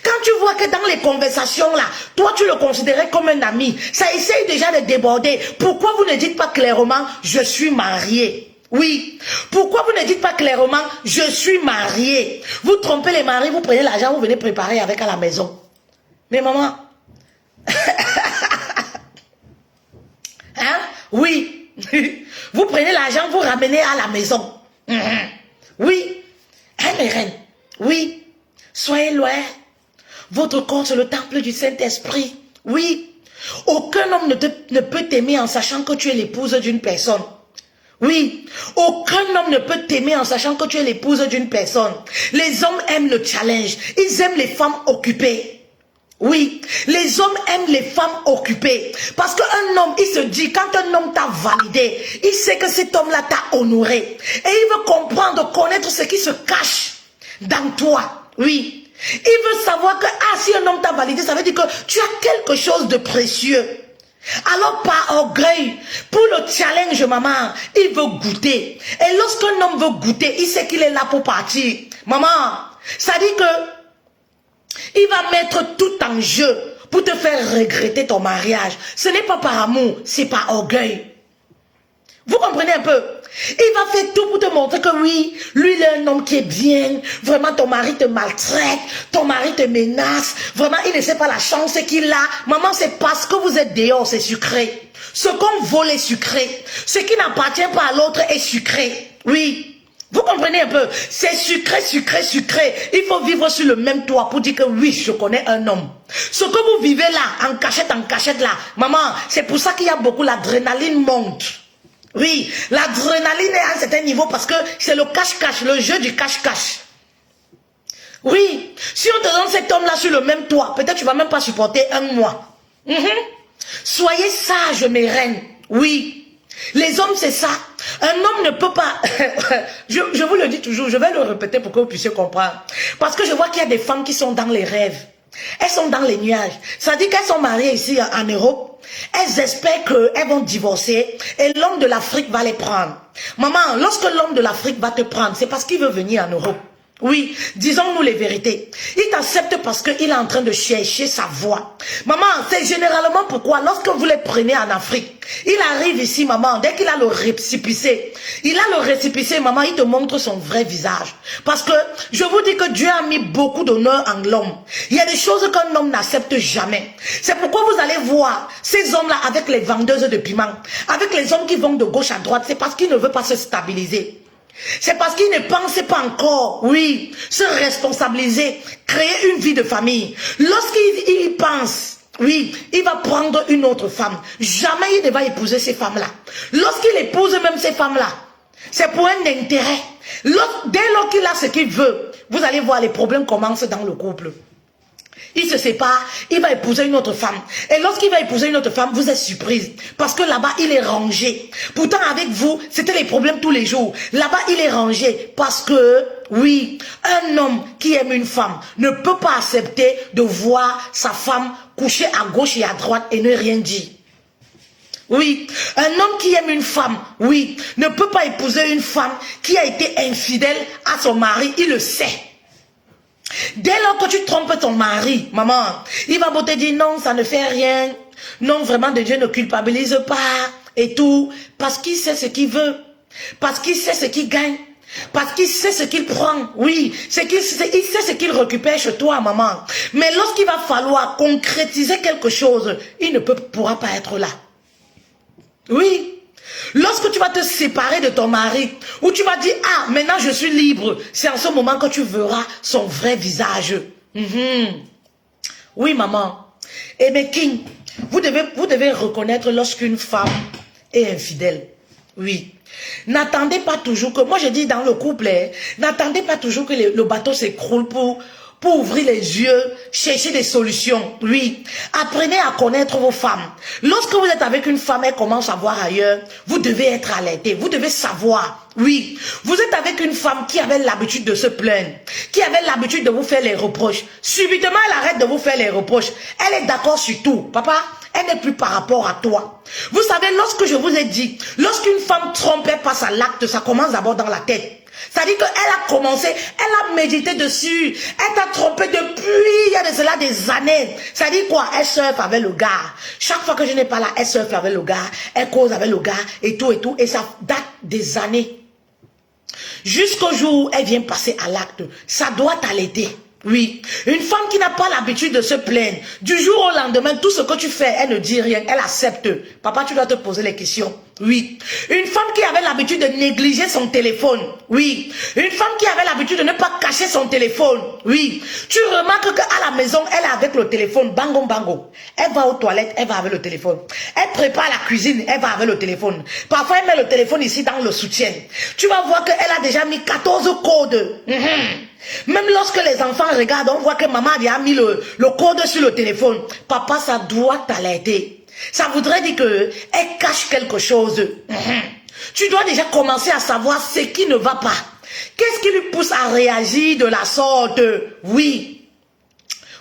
Quand tu vois que dans les conversations là, toi tu le considérais comme un ami, ça essaye déjà de déborder. Pourquoi vous ne dites pas clairement, je suis mariée? Oui. Pourquoi vous ne dites pas clairement, je suis mariée? Vous trompez les maris, vous prenez l'argent, vous venez préparer avec à la maison. Mais maman, hein? Oui. Vous prenez l'argent, vous ramenez à la maison. Oui. Hein, mes reines? Oui. Soyez loin. Votre corps, c'est le temple du Saint-Esprit. Oui. Aucun homme ne peut t'aimer en sachant que tu es l'épouse d'une personne. Oui, aucun homme ne peut t'aimer en sachant que tu es l'épouse d'une personne. Les hommes aiment le challenge. Ils aiment les femmes occupées. Oui, les hommes aiment les femmes occupées. Parce qu'un homme, il se dit, quand un homme t'a validé, il sait que cet homme-là t'a honoré. Et il veut comprendre, connaître ce qui se cache dans toi. Oui, il veut savoir que, si un homme t'a validé, ça veut dire que tu as quelque chose de précieux. Alors par orgueil, pour le challenge maman, il veut goûter. Et lorsqu'un homme veut goûter, il sait qu'il est là pour partir. Maman, ça dit que il va mettre tout en jeu pour te faire regretter ton mariage. Ce n'est pas par amour, c'est par orgueil. Vous comprenez un peu? Il va faire tout pour te montrer que oui, lui il est un homme qui est bien. Vraiment ton mari te maltraite, ton mari te menace. Vraiment il ne sait pas la chance qu'il a. Maman, c'est parce que vous êtes dehors, c'est sucré. Ce qu'on vole est sucré. Ce qui n'appartient pas à l'autre est sucré. Oui. Vous comprenez un peu? C'est sucré, sucré, sucré. Il faut vivre sur le même toit pour dire que oui, je connais un homme. Ce que vous vivez là, en cachette là, maman, c'est pour ça qu'il y a beaucoup, l'adrénaline monte. Oui, l'adrénaline est à un certain niveau parce que c'est le cache-cache, le jeu du cache-cache. Oui, si on te donne cet homme-là sur le même toit, peut-être tu ne vas même pas supporter un mois. Soyez sages, mes reines. Oui, les hommes, c'est ça. Un homme ne peut pas... je vous le dis toujours, je vais le répéter pour que vous puissiez comprendre. Parce que je vois qu'il y a des femmes qui sont dans les rêves. Elles sont dans les nuages. Ça dit qu'elles sont mariées ici en Europe. Elles espèrent qu'elles vont divorcer et l'homme de l'Afrique va les prendre. Maman, lorsque l'homme de l'Afrique va te prendre, c'est parce qu'il veut venir en Europe. Oui, disons-nous les vérités. Il t'accepte parce qu'il est en train de chercher sa voie. Maman, c'est généralement pourquoi lorsque vous les prenez en Afrique, il arrive ici, maman, dès qu'il a le récépissé, maman, il te montre son vrai visage. Parce que je vous dis que Dieu a mis beaucoup d'honneur en l'homme. Il y a des choses qu'un homme n'accepte jamais. C'est pourquoi vous allez voir ces hommes-là avec les vendeuses de piment, avec les hommes qui vont de gauche à droite, c'est parce qu'ils ne veulent pas se stabiliser. C'est parce qu'il ne pense pas encore, oui, se responsabiliser, créer une vie de famille. Lorsqu'il pense, oui, il va prendre une autre femme. Jamais il ne va épouser ces femmes-là. Lorsqu'il épouse même ces femmes-là, c'est pour un intérêt. Dès lors qu'il a ce qu'il veut, vous allez voir les problèmes commencent dans le couple. Il se sépare, il va épouser une autre femme. Et lorsqu'il va épouser une autre femme, vous êtes surprise. Parce que là-bas, il est rangé. Pourtant, avec vous, c'était les problèmes tous les jours. Là-bas, il est rangé. Parce que, oui, un homme qui aime une femme ne peut pas accepter de voir sa femme coucher à gauche et à droite et ne rien dire. Oui, un homme qui aime une femme, oui, ne peut pas épouser une femme qui a été infidèle à son mari. Il le sait. Dès lors que tu trompes ton mari, maman, il va te dire non, ça ne fait rien. Non, vraiment, de Dieu ne culpabilise pas et tout. Parce qu'il sait ce qu'il veut. Parce qu'il sait ce qu'il gagne. Parce qu'il sait ce qu'il prend. Oui, il sait ce qu'il récupère chez toi, maman. Mais lorsqu'il va falloir concrétiser quelque chose, il ne pourra pas être là. Oui. Lorsque tu vas te séparer de ton mari, ou tu vas dire, ah, maintenant je suis libre, c'est en ce moment que tu verras son vrai visage. Mhm. Oui, maman. Et mais King, vous devez reconnaître lorsqu'une femme est infidèle. Oui. N'attendez pas toujours que, moi je dis dans le couple, n'attendez pas toujours que le bateau s'écroule pour ouvrir les yeux, chercher des solutions. Oui. Apprenez à connaître vos femmes. Lorsque vous êtes avec une femme, elle commence à voir ailleurs, vous devez être alerté. Vous devez savoir. Oui. Vous êtes avec une femme qui avait l'habitude de se plaindre, qui avait l'habitude de vous faire les reproches. Subitement, elle arrête de vous faire les reproches. Elle est d'accord sur tout. Papa, elle n'est plus par rapport à toi. Vous savez, lorsque je vous ai dit, lorsqu'une femme trompe, elle passe à l'acte, ça commence d'abord dans la tête. C'est-à-dire qu'elle a commencé, elle a médité dessus, elle t'a trompé depuis, il y a de cela des années. C'est-à-dire quoi? Elle surfe avec le gars. Chaque fois que je n'ai pas là, elle surfe avec le gars, elle cause avec le gars, et tout, et ça date des années. Jusqu'au jour où elle vient passer à l'acte, ça doit t'allaiter. Oui, une femme qui n'a pas l'habitude de se plaindre, du jour au lendemain, tout ce que tu fais, elle ne dit rien, elle accepte. Papa, tu dois te poser les questions. Oui, une femme qui avait l'habitude de négliger son téléphone. Oui, une femme qui avait l'habitude de ne pas cacher son téléphone. Oui, tu remarques qu'à la maison, elle est avec le téléphone, bango bango. Elle va aux toilettes, elle va avec le téléphone. Elle prépare la cuisine, elle va avec le téléphone. Parfois, elle met le téléphone ici dans le soutien. Tu vas voir qu'elle a déjà mis 14 codes. Même lorsque les enfants regardent, on voit que maman a mis le code sur le téléphone. Papa, ça doit t'alerter. Ça voudrait dire qu'elle cache quelque chose. Tu dois déjà commencer à savoir ce qui ne va pas. Qu'est-ce qui lui pousse à réagir de la sorte? Oui.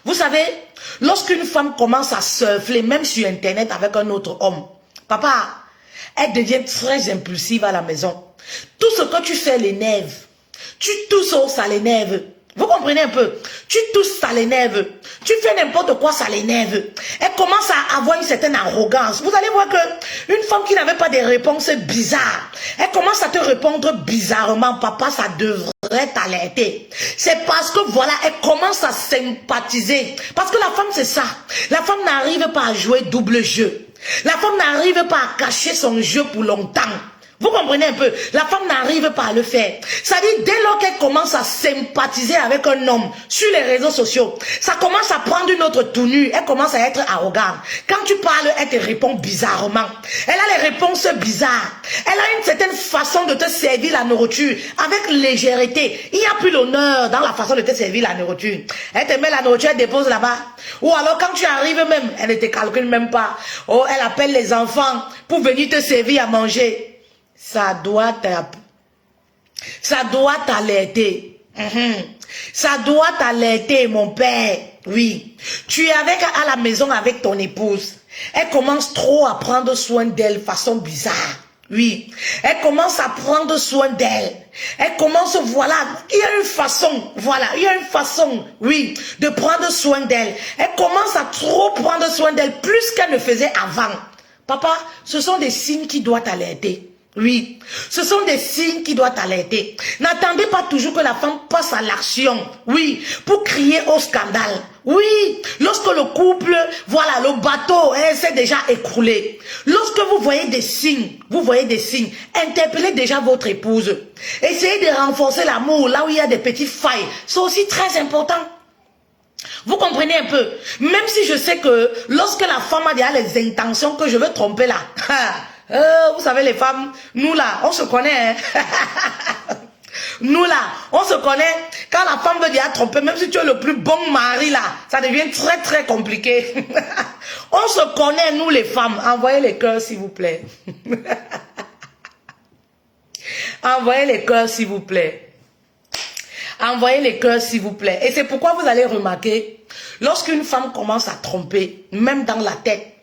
Vous savez, lorsqu'une femme commence à surfer, même sur Internet avec un autre homme, papa, elle devient très impulsive à la maison. Tout ce que tu fais l'énerve. Tu tousses, ça l'énerve. Vous comprenez un peu? Tu tousses, ça l'énerve. Tu fais n'importe quoi, ça l'énerve. Elle commence à avoir une certaine arrogance. Vous allez voir que une femme qui n'avait pas des réponses bizarres, elle commence à te répondre bizarrement. Papa, ça devrait t'alerter. C'est parce que voilà, elle commence à sympathiser. Parce que la femme, c'est ça. La femme n'arrive pas à jouer double jeu. La femme n'arrive pas à cacher son jeu pour longtemps. Vous comprenez un peu? La femme n'arrive pas à le faire. C'est-à-dire, dès lors qu'elle commence à sympathiser avec un homme sur les réseaux sociaux, ça commence à prendre une autre tournure. Elle commence à être arrogante. Quand tu parles, elle te répond bizarrement. Elle a les réponses bizarres. Elle a une certaine façon de te servir la nourriture avec légèreté. Il n'y a plus l'honneur dans la façon de te servir la nourriture. Elle te met la nourriture, elle dépose là-bas. Ou alors, quand tu arrives même, elle ne te calcule même pas. Oh, elle appelle les enfants pour venir te servir à manger. Ça doit t'alerter. Ça doit t'alerter, mon père. Oui. Tu es à la maison avec ton épouse. Elle commence trop à prendre soin d'elle façon bizarre. Oui. Elle commence à prendre soin d'elle. Elle commence, voilà, il y a une façon, oui, de prendre soin d'elle. Elle commence à trop prendre soin d'elle, plus qu'elle ne faisait avant. Papa, ce sont des signes qui doivent t'alerter. Oui, ce sont des signes qui doivent t'alerter. N'attendez pas toujours que la femme passe à l'action. Oui, pour crier au scandale. Oui, lorsque le couple, voilà, le bateau s'est déjà écroulé. Lorsque vous voyez des signes, interpellez déjà votre épouse. Essayez de renforcer l'amour là où il y a des petites failles. C'est aussi très important. Vous comprenez un peu? Même si je sais que lorsque la femme a déjà les intentions que je veux tromper là, vous savez les femmes, nous là, on se connaît. Hein? Nous là, on se connaît. Quand la femme veut déjà tromper, même si tu es le plus bon mari là, ça devient très très compliqué. On se connaît, nous les femmes. Envoyez les cœurs s'il vous plaît. Envoyez les cœurs s'il vous plaît. Envoyez les cœurs s'il vous plaît. Et c'est pourquoi vous allez remarquer, lorsqu'une femme commence à tromper, même dans la tête,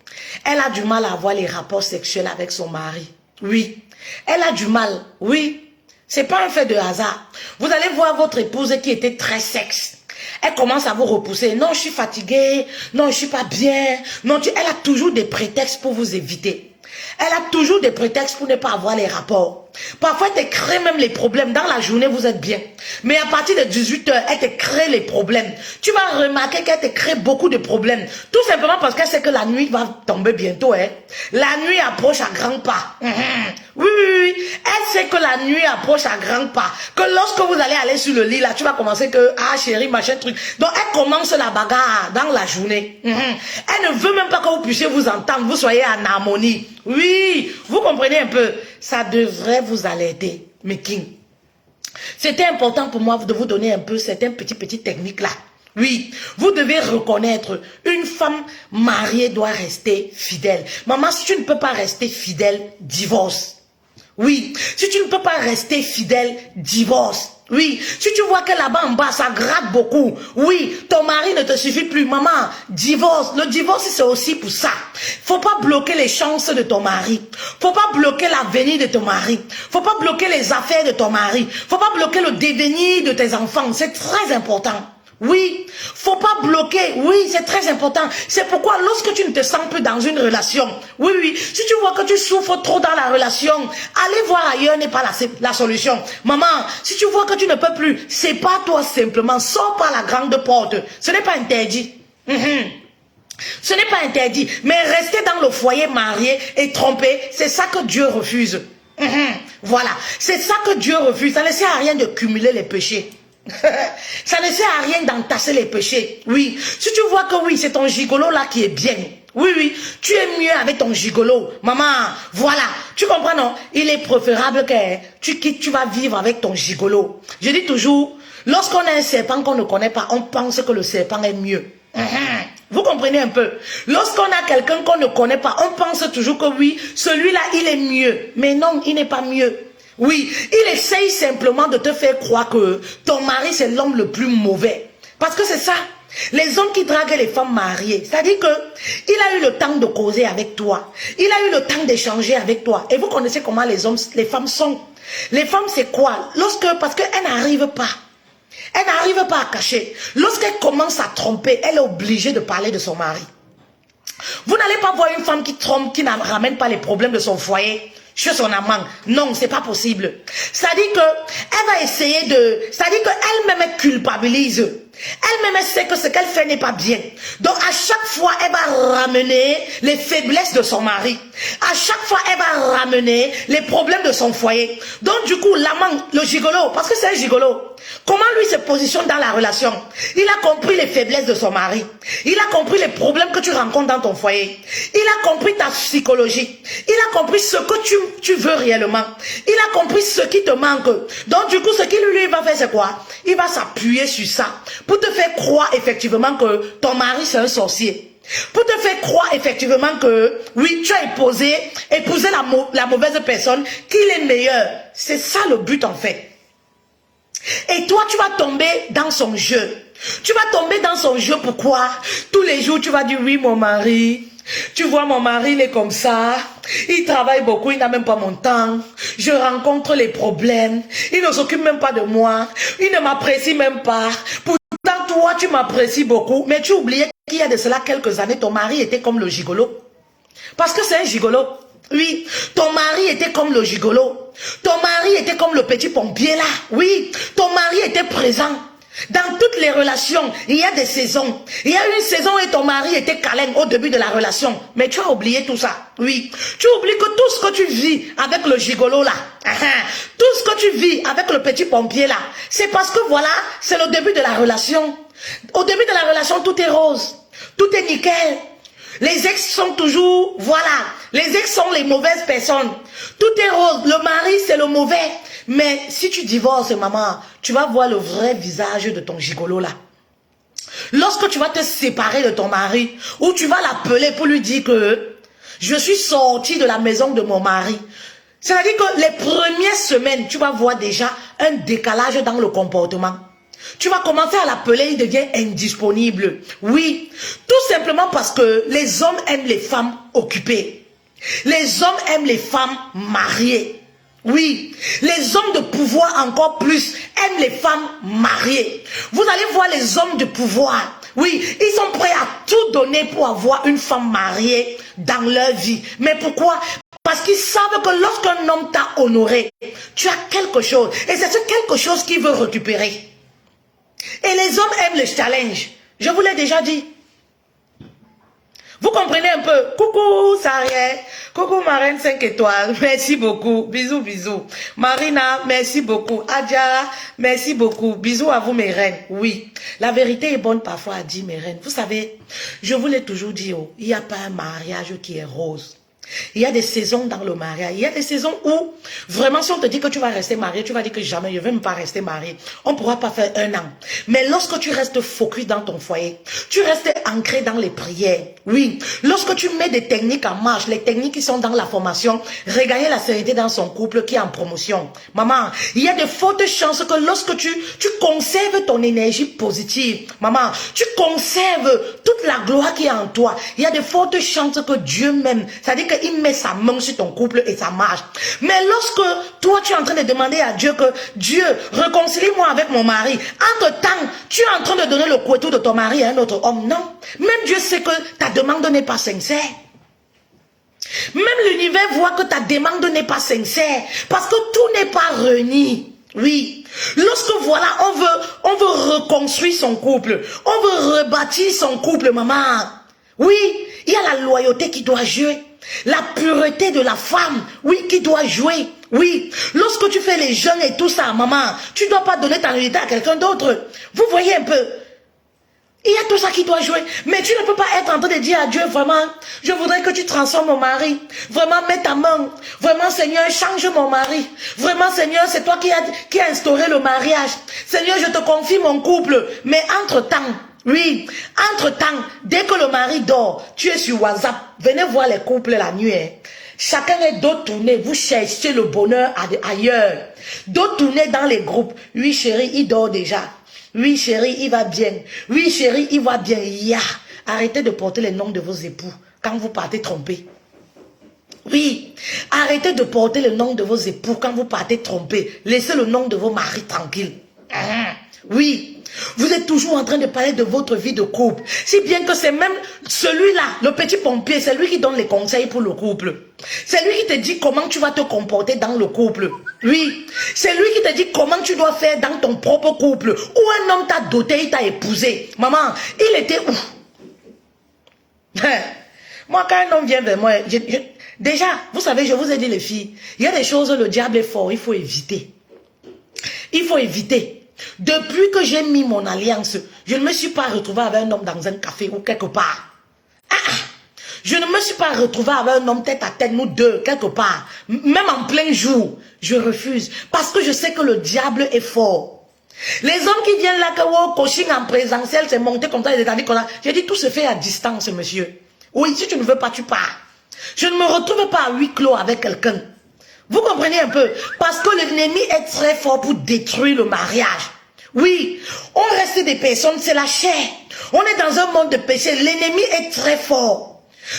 elle a du mal à avoir les rapports sexuels avec son mari. Oui. Elle a du mal. Oui. C'est pas un fait de hasard. Vous allez voir votre épouse qui était très sexe. Elle commence à vous repousser. Non, je suis fatiguée. Non, je suis pas bien. Non, elle a toujours des prétextes pour vous éviter. Elle a toujours des prétextes pour ne pas avoir les rapports. Parfois, elle te crée même les problèmes. Dans la journée, vous êtes bien. Mais à partir de 18h, elle te crée les problèmes. Tu vas remarquer qu'elle te crée beaucoup de problèmes. Tout simplement parce qu'elle sait que la nuit va tomber bientôt. Hein. La nuit approche à grands pas. Oui, oui, oui. Elle sait que la nuit approche à grands pas. Que lorsque vous allez aller sur le lit, là, tu vas commencer que, ah chérie, machin, truc. Donc, elle commence la bagarre dans la journée. Elle ne veut même pas que vous puissiez vous entendre, vous soyez en harmonie. Oui, vous comprenez un peu. Ça devrait vous alerter, mes kings. C'était important pour moi de vous donner un peu certaines petites techniques là. Oui, vous devez reconnaître, une femme mariée doit rester fidèle. Maman, si tu ne peux pas rester fidèle, divorce. Oui, si tu ne peux pas rester fidèle, divorce. Oui, si tu vois que là-bas en bas, ça gratte beaucoup. Oui, ton mari ne te suffit plus. Maman, divorce. Le divorce, c'est aussi pour ça. Faut pas bloquer les chances de ton mari. Faut pas bloquer l'avenir de ton mari. Faut pas bloquer les affaires de ton mari. Faut pas bloquer le devenir de tes enfants. C'est très important. Oui, faut pas bloquer. Oui, c'est très important. C'est pourquoi lorsque tu ne te sens plus dans une relation, oui, oui, si tu vois que tu souffres trop dans la relation, aller voir ailleurs n'est pas la solution. Maman, si tu vois que tu ne peux plus, c'est pas toi simplement, sors par la grande porte. Ce n'est pas interdit. Ce n'est pas interdit. Mais rester dans le foyer marié et trompé, c'est ça que Dieu refuse. Voilà, c'est ça que Dieu refuse. Ça ne sert à rien de cumuler les péchés. Ça ne sert à rien d'entasser les péchés. Oui, si tu vois que oui, c'est ton gigolo là qui est bien. Oui, oui, tu es mieux avec ton gigolo. Maman, voilà, tu comprends non? Il est préférable que tu quittes, tu vas vivre avec ton gigolo. Je dis toujours, lorsqu'on a un serpent qu'on ne connaît pas, on pense que le serpent est mieux. Vous comprenez un peu? Lorsqu'on a quelqu'un qu'on ne connaît pas, on pense toujours que oui, celui-là, il est mieux. Mais non, il n'est pas mieux. Oui, il essaye simplement de te faire croire que ton mari, c'est l'homme le plus mauvais. Parce que c'est ça. Les hommes qui draguent les femmes mariées, c'est-à-dire que il a eu le temps de causer avec toi. Il a eu le temps d'échanger avec toi. Et vous connaissez comment les femmes sont. Les femmes, c'est quoi? Parce qu'elles n'arrivent pas. Elle n'arrive pas à cacher. Lorsqu'elle commence à tromper, elle est obligée de parler de son mari. Vous n'allez pas voir une femme qui trompe, qui ne ramène pas les problèmes de son foyer chez son amant. Non, c'est pas possible. C'est-à-dire que elle va essayer c'est-à-dire qu'elle-même culpabilise. Elle-même sait que ce qu'elle fait n'est pas bien. Donc à chaque fois, elle va ramener les faiblesses de son mari. À chaque fois, elle va ramener les problèmes de son foyer. Donc du coup, l'amant, le gigolo, parce que c'est un gigolo, comment lui se positionne dans la relation? Il a compris les faiblesses de son mari. Il a compris les problèmes que tu rencontres dans ton foyer. Il a compris ta psychologie. Il a compris ce que tu veux réellement. Il a compris ce qui te manque. Donc du coup, ce qu'il lui va faire, c'est quoi? Il va s'appuyer sur ça pour te faire croire effectivement que ton mari c'est un sorcier. Pour te faire croire effectivement que oui, tu as épousé la mauvaise personne, qu'il est meilleur. C'est ça le but en fait. Et toi, tu vas tomber dans son jeu. Tu vas tomber dans son jeu, pourquoi? Tous les jours, tu vas dire, oui, mon mari. Tu vois, mon mari, il est comme ça. Il travaille beaucoup, il n'a même pas mon temps. Je rencontre les problèmes. Il ne s'occupe même pas de moi. Il ne m'apprécie même pas. Pourtant, toi, tu m'apprécies beaucoup. Mais tu oubliais qu'il y a de cela quelques années, ton mari était comme le gigolo. Parce que c'est un gigolo. Oui, ton mari était comme le gigolo. Ton mari était comme le petit pompier là. Oui, ton mari était présent. Dans toutes les relations, il y a des saisons. Il y a une saison où ton mari était câlin au début de la relation. Mais tu as oublié tout ça. Oui, tu oublies que tout ce que tu vis avec le gigolo là, tout ce que tu vis avec le petit pompier là, c'est parce que voilà, c'est le début de la relation. Au début de la relation, tout est rose. Tout est nickel. Les ex sont toujours, voilà, les ex sont les mauvaises personnes. Tout est rose, le mari c'est le mauvais. Mais si tu divorces, maman, tu vas voir le vrai visage de ton gigolo là. Lorsque tu vas te séparer de ton mari, ou tu vas l'appeler pour lui dire que je suis sortie de la maison de mon mari. C'est-à-dire que les premières semaines, tu vas voir déjà un décalage dans le comportement. Tu vas commencer à l'appeler, il devient indisponible. Oui, tout simplement parce que les hommes aiment les femmes occupées. Les hommes aiment les femmes mariées. Oui, les hommes de pouvoir encore plus aiment les femmes mariées. Vous allez voir les hommes de pouvoir. Oui, ils sont prêts à tout donner pour avoir une femme mariée dans leur vie. Mais pourquoi? Parce Parce qu'ils savent que lorsqu'un homme t'a honoré, tu as quelque chose. Et c'est ce quelque chose qu'il veut récupérer. Et les hommes aiment le challenge. Je vous l'ai déjà dit. Vous comprenez un peu? Coucou Sariel, coucou Marraine 5 étoiles, merci beaucoup, bisous, bisous. Marina, merci beaucoup. Adja, merci beaucoup, bisous à vous mes reines. Oui, la vérité est bonne parfois à dire mes reines. Vous savez, je vous l'ai toujours dit, oh, il n'y a pas un mariage qui est rose. Il y a des saisons dans le mariage. Il y a des saisons où, vraiment, si on te dit que tu vas rester marié, tu vas dire que jamais, je ne vais même pas rester marié. On ne pourra pas faire 1 an. Mais lorsque tu restes focus dans ton foyer, tu restes ancré dans les prières. Oui. Lorsque tu mets des techniques en marche, les techniques qui sont dans la formation, regagner la sérénité dans son couple qui est en promotion. Maman, il y a de fortes chances que lorsque tu conserves ton énergie positive, maman, tu conserves toute la gloire qui est en toi. Il y a de fortes chances que Dieu même, c'est-à-dire que il met sa main sur ton couple et ça marche. Mais lorsque toi tu es en train de demander à Dieu que Dieu réconcilie-moi avec mon mari, entre-temps tu es en train de donner le couteau de ton mari à un autre homme, non. Même Dieu sait que ta demande n'est pas sincère. Même l'univers voit que ta demande n'est pas sincère parce que tout n'est pas réuni. Oui, lorsque voilà, on veut reconstruire son couple, on veut rebâtir son couple, maman. Oui, il y a la loyauté qui doit jouer. La pureté de la femme, oui, qui doit jouer. Oui, lorsque tu fais les jeûnes et tout ça, maman, tu ne dois pas donner ta nudité à quelqu'un d'autre. Vous voyez un peu? Il y a tout ça qui doit jouer. Mais tu ne peux pas être en train de dire à Dieu, vraiment, je voudrais que tu transformes mon mari. Vraiment, mets ta main. Vraiment, Seigneur, change mon mari. Vraiment, Seigneur, c'est toi qui as instauré le mariage. Seigneur, je te confie mon couple. Mais entre-temps, oui, entre-temps, dès que le mari dort, tu es sur WhatsApp, venez voir les couples la nuit. Hein. Chacun est dos tourné, vous cherchez le bonheur ailleurs. Dos tourné dans les groupes. Oui, chérie, il dort déjà. Oui, chérie, il va bien. Oui, chérie, il va bien. Ya. Arrêtez de porter les noms de vos époux quand vous partez tromper. Oui, arrêtez de porter le nom de vos époux quand vous partez tromper. Laissez le nom de vos maris tranquilles. Oui. Vous êtes toujours en train de parler de votre vie de couple. Si bien que c'est même celui-là, le petit pompier, c'est lui qui donne les conseils pour le couple. C'est lui qui te dit comment tu vas te comporter dans le couple. Oui, c'est lui qui te dit comment tu dois faire dans ton propre couple. Ou un homme t'a doté, il t'a épousé. Maman, il était où? Moi, quand un homme vient vers moi, déjà, vous savez, je vous ai dit les filles, il y a des choses, le diable est fort, il faut éviter. Il faut éviter. Depuis que j'ai mis mon alliance, je ne me suis pas retrouvé avec un homme dans un café ou quelque part. Je ne me suis pas retrouvé avec un homme tête à tête, nous deux, quelque part. Même en plein jour, je refuse. Parce que je sais que le diable est fort. Les hommes qui viennent là, que coaching en présentiel, c'est monté comme ça, j'ai dit tout se fait à distance, monsieur. Oui, si tu ne veux pas, tu pars. Je ne me retrouve pas à huis clos avec quelqu'un. Vous comprenez un peu? Parce que l'ennemi est très fort pour détruire le mariage. Oui, on reste des personnes, c'est la chair. On est dans un monde de péché. L'ennemi est très fort.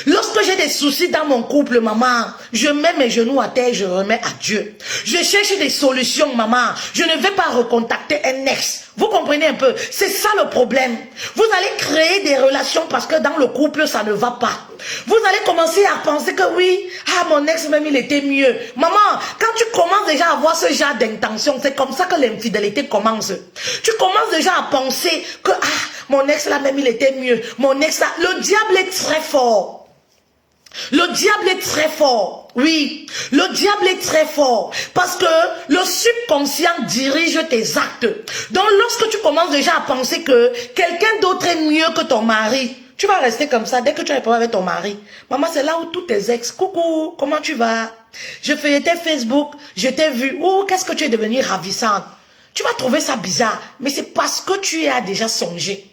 Lorsque j'ai des soucis dans mon couple, maman, je mets mes genoux à terre, je remets à Dieu. Je cherche des solutions, maman. Je ne vais pas recontacter un ex. Vous comprenez un peu? C'est ça le problème. Vous allez créer des relations parce que dans le couple, ça ne va pas. Vous allez commencer à penser que oui, mon ex même il était mieux. Maman, quand tu commences déjà à avoir ce genre d'intention, c'est comme ça que l'infidélité commence. Tu commences déjà à penser que mon ex là même il était mieux. Mon ex là, le diable est très fort. Le diable est très fort. Oui, le diable est très fort. Parce que le subconscient dirige tes actes. Donc lorsque tu commences déjà à penser que quelqu'un d'autre est mieux que ton mari, tu vas rester comme ça dès que tu as un problème avec ton mari. Maman, c'est là où tous tes ex, coucou, comment tu vas? Je feuilletais Facebook, je t'ai vu. Oh, qu'est-ce que tu es devenue ravissante. Tu vas trouver ça bizarre, mais c'est parce que tu y as déjà songé.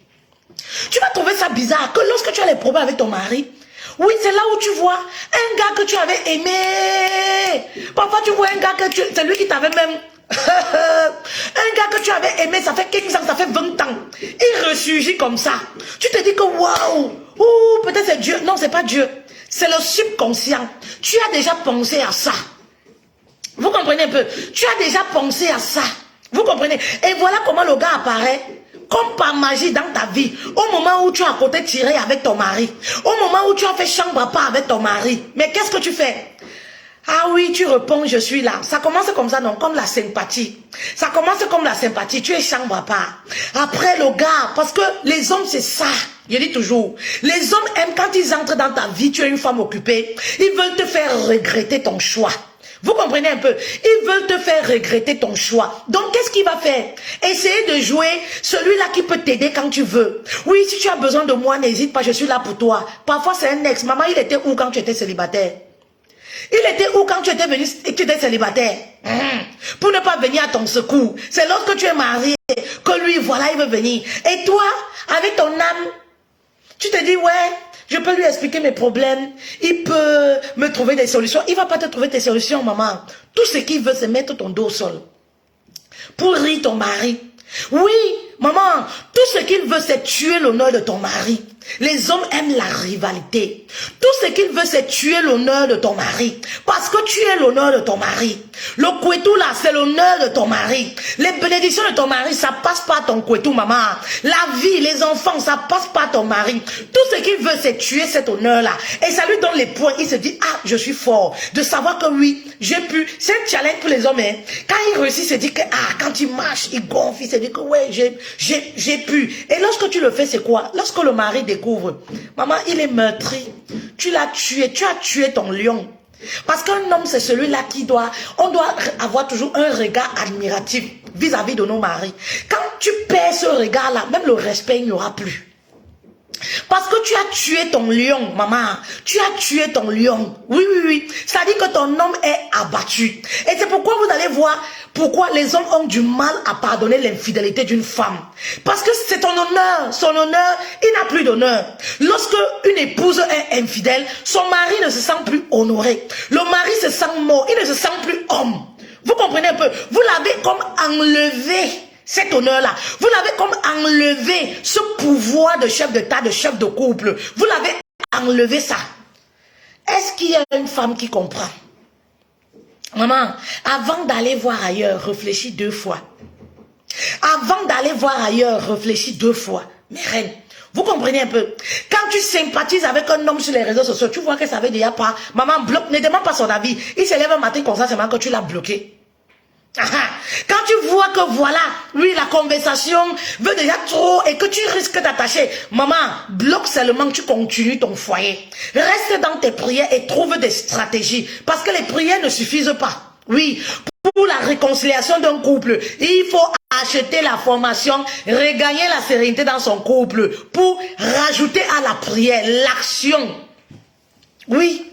Tu vas trouver ça bizarre que lorsque tu as les problèmes avec ton mari, oui, c'est là où tu vois un gars que tu avais aimé. Parfois, tu vois un gars que c'est lui qui t'avait même... un gars que tu avais aimé, ça fait 15 ans, ça fait 20 ans. Il ressurgit comme ça. Tu te dis que waouh, peut-être c'est Dieu. Non, c'est pas Dieu. C'est le subconscient. Tu as déjà pensé à ça. Vous comprenez un peu? Tu as déjà pensé à ça. Vous comprenez? Et voilà comment le gars apparaît. Comme par magie dans ta vie, au moment où tu as à côté tiré avec ton mari, au moment où tu as fait chambre à part avec ton mari, mais qu'est-ce que tu fais? Ah oui, tu réponds, je suis là. Ça commence comme ça, non, comme la sympathie. Ça commence comme la sympathie, tu es chambre à part. Après, le gars, parce que les hommes, c'est ça. Je dis toujours, les hommes aiment quand ils entrent dans ta vie, tu es une femme occupée, ils veulent te faire regretter ton choix. Vous comprenez un peu? Ils veulent te faire regretter ton choix. Donc, qu'est-ce qu'il va faire? Essayer de jouer celui-là qui peut t'aider quand tu veux. Oui, si tu as besoin de moi, n'hésite pas, je suis là pour toi. Parfois, c'est un ex. Maman, il était où quand tu étais célibataire? Il était où quand tu étais venu et que tu étais célibataire? Pour ne pas venir à ton secours. C'est lorsque tu es marié que lui, voilà, il veut venir. Et toi, avec ton âme, tu te dis, ouais, je peux lui expliquer mes problèmes. Il peut me trouver des solutions. Il ne va pas te trouver tes solutions, maman. Tout ce qu'il veut, c'est mettre ton dos au sol. Pour rire ton mari. Oui, maman, tout ce qu'il veut, c'est tuer l'honneur de ton mari. Les hommes aiment la rivalité. Tout ce qu'il veut, c'est tuer l'honneur de ton mari. Parce que tu es l'honneur de ton mari. Le kouetou là, c'est l'honneur de ton mari. Les bénédictions de ton mari, ça passe par ton kouetou, maman. La vie, les enfants, ça passe par ton mari. Tout ce qu'il veut, c'est tuer cet honneur-là. Et ça lui donne les points. Il se dit, ah, je suis fort. De savoir que oui, j'ai pu. C'est un challenge pour les hommes. Hein. Quand il réussit, il se dit que, ah, quand il marche, il gonfle. Il se dit que, ouais, j'ai pu. Et lorsque tu le fais, c'est quoi? Lorsque le mari découvre, maman, il est meurtri. Tu l'as tué. Tu as tué ton lion. Parce qu'un homme, c'est celui-là on doit avoir toujours un regard admiratif vis-à-vis de nos maris. Quand tu perds ce regard-là, même le respect, il n'y aura plus. Parce que tu as tué ton lion, maman. Tu as tué ton lion. Oui, oui, oui. Ça dit que ton homme est abattu. Et c'est pourquoi vous allez voir pourquoi les hommes ont du mal à pardonner l'infidélité d'une femme. Parce que c'est ton honneur. Son honneur, il n'a plus d'honneur. Lorsque une épouse est infidèle, son mari ne se sent plus honoré. Le mari se sent mort. Il ne se sent plus homme. Vous comprenez un peu? Vous l'avez comme enlevé. Cet honneur-là, vous l'avez comme enlevé, ce pouvoir de chef d'État, de chef de couple. Vous l'avez enlevé ça. Est-ce qu'il y a une femme qui comprend? Maman, avant d'aller voir ailleurs, réfléchis 2 fois. Avant d'aller voir ailleurs, réfléchis 2 fois. Mes reines, vous comprenez un peu? Quand tu sympathises avec un homme sur les réseaux sociaux, tu vois que ça veut déjà pas. Maman, bloque, ne demande pas son avis. Il se lève un matin comme ça, c'est que tu l'as bloqué. Quand tu vois que voilà, lui la conversation veut déjà trop et que tu risques d'attacher, maman, bloque seulement, tu continues ton foyer. Reste dans tes prières et trouve des stratégies. Parce que les prières ne suffisent pas. Oui, pour la réconciliation d'un couple, il faut acheter la formation, regagner la sérénité dans son couple pour rajouter à la prière l'action. Oui.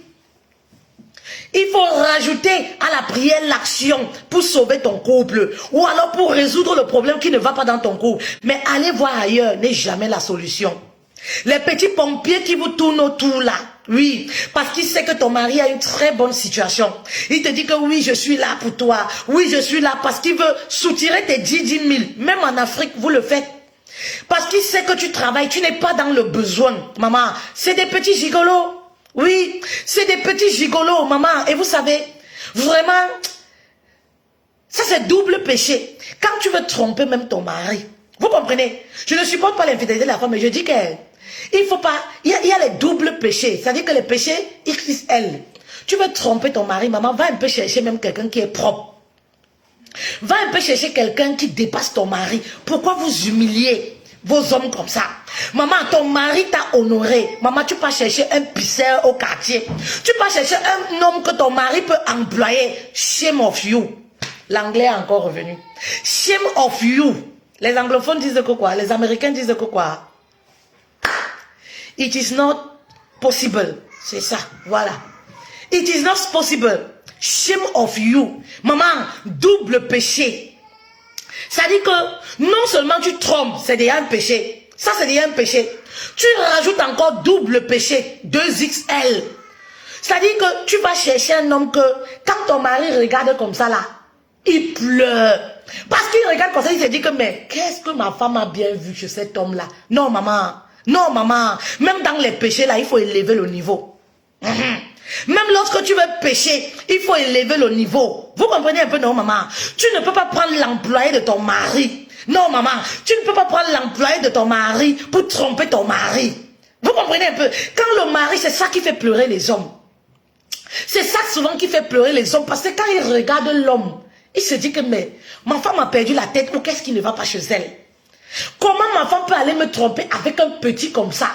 Il faut rajouter à la prière l'action pour sauver ton couple. Ou alors pour résoudre le problème qui ne va pas dans ton couple. Mais aller voir ailleurs n'est jamais la solution. Les petits pompiers qui vous tournent autour là. Oui, parce qu'il sait que ton mari a une très bonne situation. Il te dit que oui, je suis là pour toi. Oui, je suis là parce qu'il veut soutirer tes 10 000. Même en Afrique, vous le faites. Parce qu'il sait que tu travailles, tu n'es pas dans le besoin. Maman, c'est des petits gigolos. Oui, c'est des petits gigolos, maman. Et vous savez, vraiment, ça c'est double péché. Quand tu veux tromper même ton mari, vous comprenez? Je ne supporte pas l'infidélité de la femme, mais je dis qu'il faut pas, il y a les doubles péchés. C'est-à-dire que les péchés XXL. Tu veux tromper ton mari, maman, va un peu chercher même quelqu'un qui est propre. Va un peu chercher quelqu'un qui dépasse ton mari. Pourquoi vous humiliez vos hommes comme ça? Maman, ton mari t'a honoré. Maman, tu peux chercher un pisseur au quartier. Tu peux chercher un homme que ton mari peut employer. Shame of you. L'anglais est encore revenu. Shame of you. Les anglophones disent que quoi? Les américains disent que quoi? It is not possible. C'est ça, voilà. It is not possible. Shame of you. Maman, double péché. Ça dit que non seulement tu trompes, c'est déjà un péché. Ça, c'est déjà un péché. Tu rajoutes encore double péché, 2XL. C'est-à-dire que tu vas chercher un homme que, quand ton mari regarde comme ça là, il pleure. Parce qu'il regarde comme ça, il se dit que, mais qu'est-ce que ma femme a bien vu chez cet homme-là? Non, maman. Non, maman. Même dans les péchés là, il faut élever le niveau. Même lorsque tu veux pécher, il faut élever le niveau. Vous comprenez un peu, non, maman? Tu ne peux pas prendre l'employé de ton mari. Non, maman, tu ne peux pas prendre l'employé de ton mari pour tromper ton mari. Vous comprenez un peu? Quand le mari, c'est ça qui fait pleurer les hommes. C'est ça souvent qui fait pleurer les hommes. Parce que quand ils regardent l'homme, ils se disent que mais ma femme a perdu la tête ou qu'est-ce qui ne va pas chez elle? Comment ma femme peut aller me tromper avec un petit comme ça?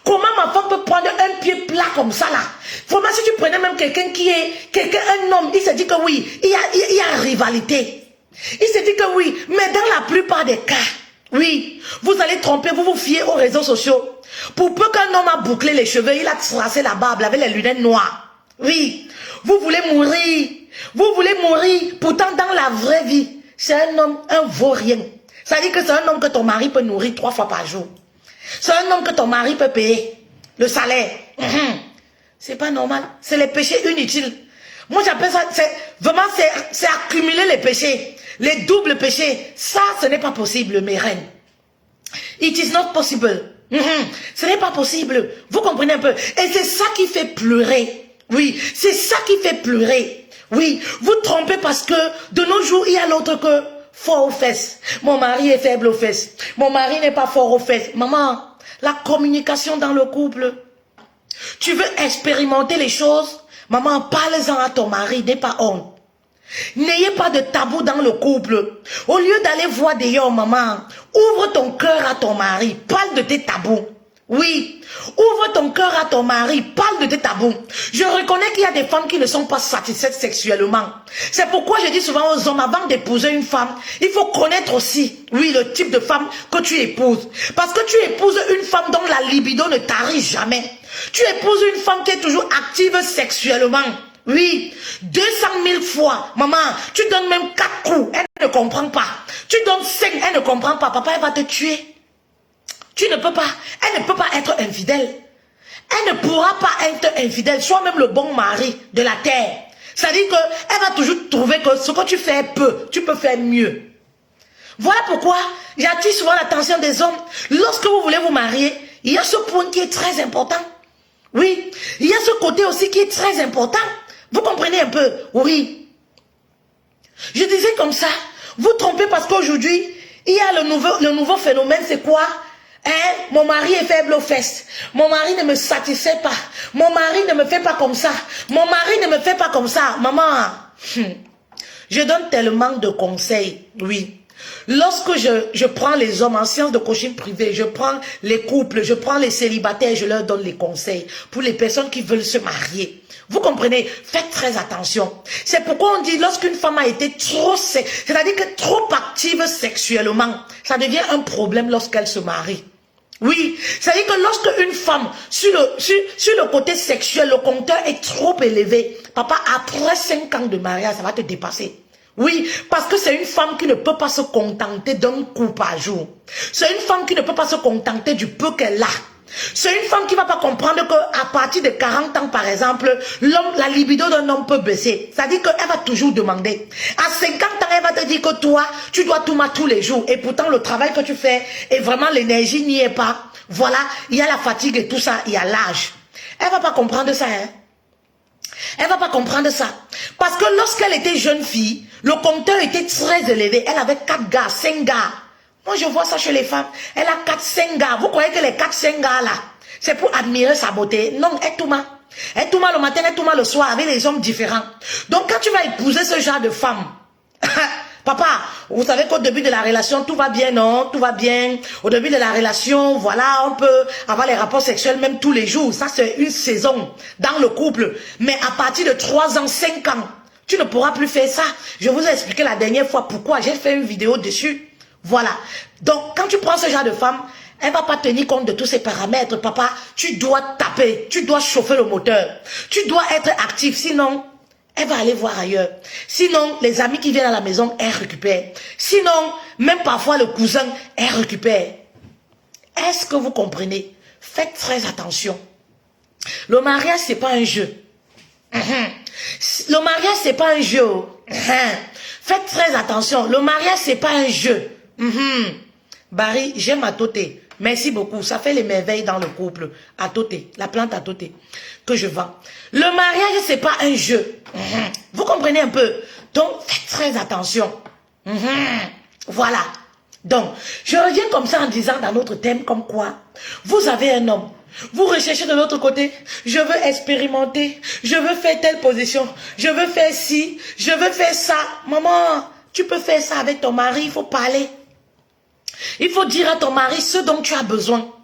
Comment ma femme peut prendre un pied plat comme ça là? Vraiment, si tu prenais même quelqu'un qui est, un homme, il se dit que oui, il y a rivalité. Il se dit que oui, mais dans la plupart des cas, oui, vous allez tromper, vous vous fiez aux réseaux sociaux. Pour peu qu'un homme a bouclé les cheveux, il a tracé la barbe avec les lunettes noires. Oui, vous voulez mourir. Vous voulez mourir. Pourtant, dans la vraie vie, c'est un homme, un vaurien. Ça veut dire que c'est un homme que ton mari peut nourrir 3 fois par jour. C'est un homme que ton mari peut payer le salaire. C'est pas normal. C'est les péchés inutiles. Moi, j'appelle ça, vraiment, c'est accumuler les péchés. Les doubles péchés. Ça, ce n'est pas possible, mes reines. It is not possible. Ce n'est pas possible. Vous comprenez un peu. Et c'est ça qui fait pleurer. Oui, c'est ça qui fait pleurer. Oui, vous trompez parce que de nos jours, il y a l'autre que fort aux fesses. Mon mari est faible aux fesses. Mon mari n'est pas fort aux fesses. Maman, la communication dans le couple. Tu veux expérimenter les choses? Maman, parle-en à ton mari, n'aie pas honte. N'ayez pas de tabou dans le couple. Au lieu d'aller voir d'ailleurs, maman, ouvre ton cœur à ton mari. Parle de tes tabous. Oui, ouvre ton cœur à ton mari, parle de tes tabous. Je reconnais qu'il y a des femmes qui ne sont pas satisfaites sexuellement. C'est pourquoi je dis souvent aux hommes, avant d'épouser une femme, il faut connaître aussi, oui, le type de femme que tu épouses. Parce que tu épouses une femme dont la libido ne tarit jamais. Tu épouses une femme qui est toujours active sexuellement. Oui, 200 000 fois, maman, tu donnes même 4 coups, elle ne comprend pas. Tu donnes 5, elle ne comprend pas, papa, elle va te tuer. Tu ne peux pas, elle ne peut pas être infidèle. Elle ne pourra pas être infidèle, sois même le bon mari de la terre. C'est-à-dire qu'elle va toujours trouver que ce que tu fais peu, tu peux faire mieux. Voilà pourquoi j'attire souvent l'attention des hommes. Lorsque vous voulez vous marier, il y a ce point qui est très important. Oui, il y a ce côté aussi qui est très important. Vous comprenez un peu? Oui. Je disais comme ça, vous trompez parce qu'aujourd'hui, il y a le nouveau phénomène, c'est quoi? Mon mari est faible aux fesses. Mon mari ne me satisfait pas. Mon mari ne me fait pas comme ça. Mon mari ne me fait pas comme ça. Maman, je donne tellement de conseils. Oui. Lorsque je prends les hommes en séance de coaching privé, je prends les couples, je prends les célibataires, je leur donne les conseils pour les personnes qui veulent se marier. Vous comprenez? Faites très attention. C'est pourquoi on dit lorsqu'une femme a été trop, c'est-à-dire que trop active sexuellement, ça devient un problème lorsqu'elle se marie. Oui, c'est-à-dire que lorsque une femme, sur le côté sexuel, le compteur est trop élevé, papa, après 5 ans de mariage, ça va te dépasser. Oui, parce que c'est une femme qui ne peut pas se contenter d'un coup par jour. C'est une femme qui ne peut pas se contenter du peu qu'elle a. C'est une femme qui ne va pas comprendre qu'à partir de 40 ans, par exemple, la libido d'un homme peut baisser. C'est-à-dire qu'elle va toujours demander. À 50 ans, elle va te dire que toi, tu dois tout mettre tous les jours. Et pourtant, le travail que tu fais, et vraiment l'énergie n'y est pas. Voilà, il y a la fatigue et tout ça, il y a l'âge. Elle ne va pas comprendre ça, hein. Elle ne va pas comprendre ça. Parce que lorsqu'elle était jeune fille, le compteur était très élevé. Elle avait 4 gars, 5 gars. Moi, je vois ça chez les femmes. Elle a 4, 5 gars. Vous croyez que les 4, 5 gars là, c'est pour admirer sa beauté? Non, elle tourne. Elle tourne le matin, elle tourne le soir avec les hommes différents. Donc, quand tu vas épouser ce genre de femme, papa, vous savez qu'au début de la relation, tout va bien, non? Tout va bien. Au début de la relation, voilà, on peut avoir les rapports sexuels même tous les jours. Ça, c'est une saison dans le couple. Mais à partir de 3 ans, 5 ans, tu ne pourras plus faire ça. Je vous ai expliqué la dernière fois pourquoi. J'ai fait une vidéo dessus. Voilà. Donc, quand tu prends ce genre de femme, elle ne va pas tenir compte de tous ces paramètres. Papa, tu dois taper. Tu dois chauffer le moteur. Tu dois être actif. Sinon, elle va aller voir ailleurs. Sinon, les amis qui viennent à la maison, elle récupère. Sinon, même parfois le cousin, elle récupère. Est-ce que vous comprenez? Faites très attention. Le mariage, ce n'est pas un jeu. Le mariage, ce n'est pas un jeu. Faites très attention. Le mariage, ce n'est pas un jeu. Barry, j'aime à Toté. Merci beaucoup. Ça fait les merveilles dans le couple. À Toté, la plante à Toté que je vends. Le mariage, c'est pas un jeu. Vous comprenez un peu? Donc, faites très attention. Voilà. Donc, je reviens comme ça en disant dans notre thème comme quoi, vous avez un homme, vous recherchez de l'autre côté, je veux expérimenter, je veux faire telle position, je veux faire ci, je veux faire ça. Maman, tu peux faire ça avec ton mari, il faut parler. Il faut dire à ton mari ce dont tu as besoin.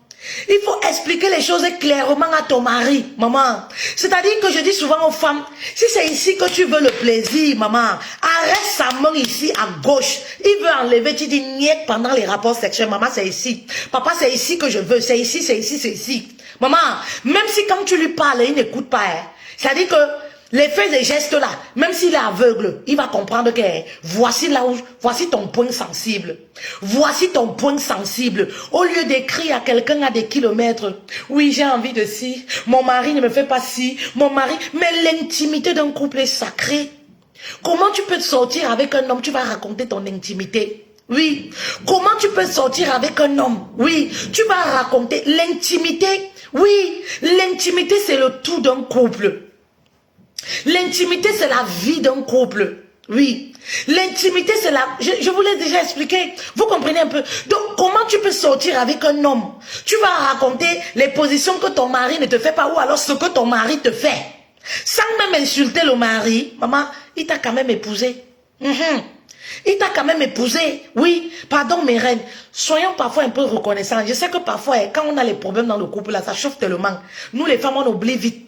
Il faut expliquer les choses clairement à ton mari, maman. C'est-à-dire que je dis souvent aux femmes, si c'est ici que tu veux le plaisir, maman, arrête sa main ici à gauche. Il veut enlever, tu dis niet pendant les rapports sexuels. Maman, c'est ici. Papa, c'est ici que je veux. C'est ici, c'est ici, c'est ici. Maman, même si quand tu lui parles, il n'écoute pas. Hein. C'est-à-dire que les faits et gestes là, même s'il est aveugle, il va comprendre que voici là où, voici ton point sensible. Voici ton point sensible. Au lieu d'écrire à quelqu'un à des kilomètres, oui, j'ai envie de ci, mon mari ne me fait pas ci, mon mari, mais l'intimité d'un couple est sacrée. Comment tu peux te sortir avec un homme, tu vas raconter ton intimité. Oui. Comment tu peux sortir avec un homme? Oui. Tu vas raconter l'intimité. Oui. L'intimité, c'est le tout d'un couple. L'intimité, c'est la vie d'un couple. Oui. L'intimité, c'est la... Je vous l'ai déjà expliqué. Vous comprenez un peu. Donc, comment tu peux sortir avec un homme? Tu vas raconter les positions que ton mari ne te fait pas ou alors ce que ton mari te fait. Sans même insulter le mari. Maman, il t'a quand même épousé. Il t'a quand même épousé. Oui. Pardon, mes reines. Soyons parfois un peu reconnaissants. Je sais que parfois, quand on a les problèmes dans le couple, là, ça chauffe tellement. Nous, les femmes, on oublie vite.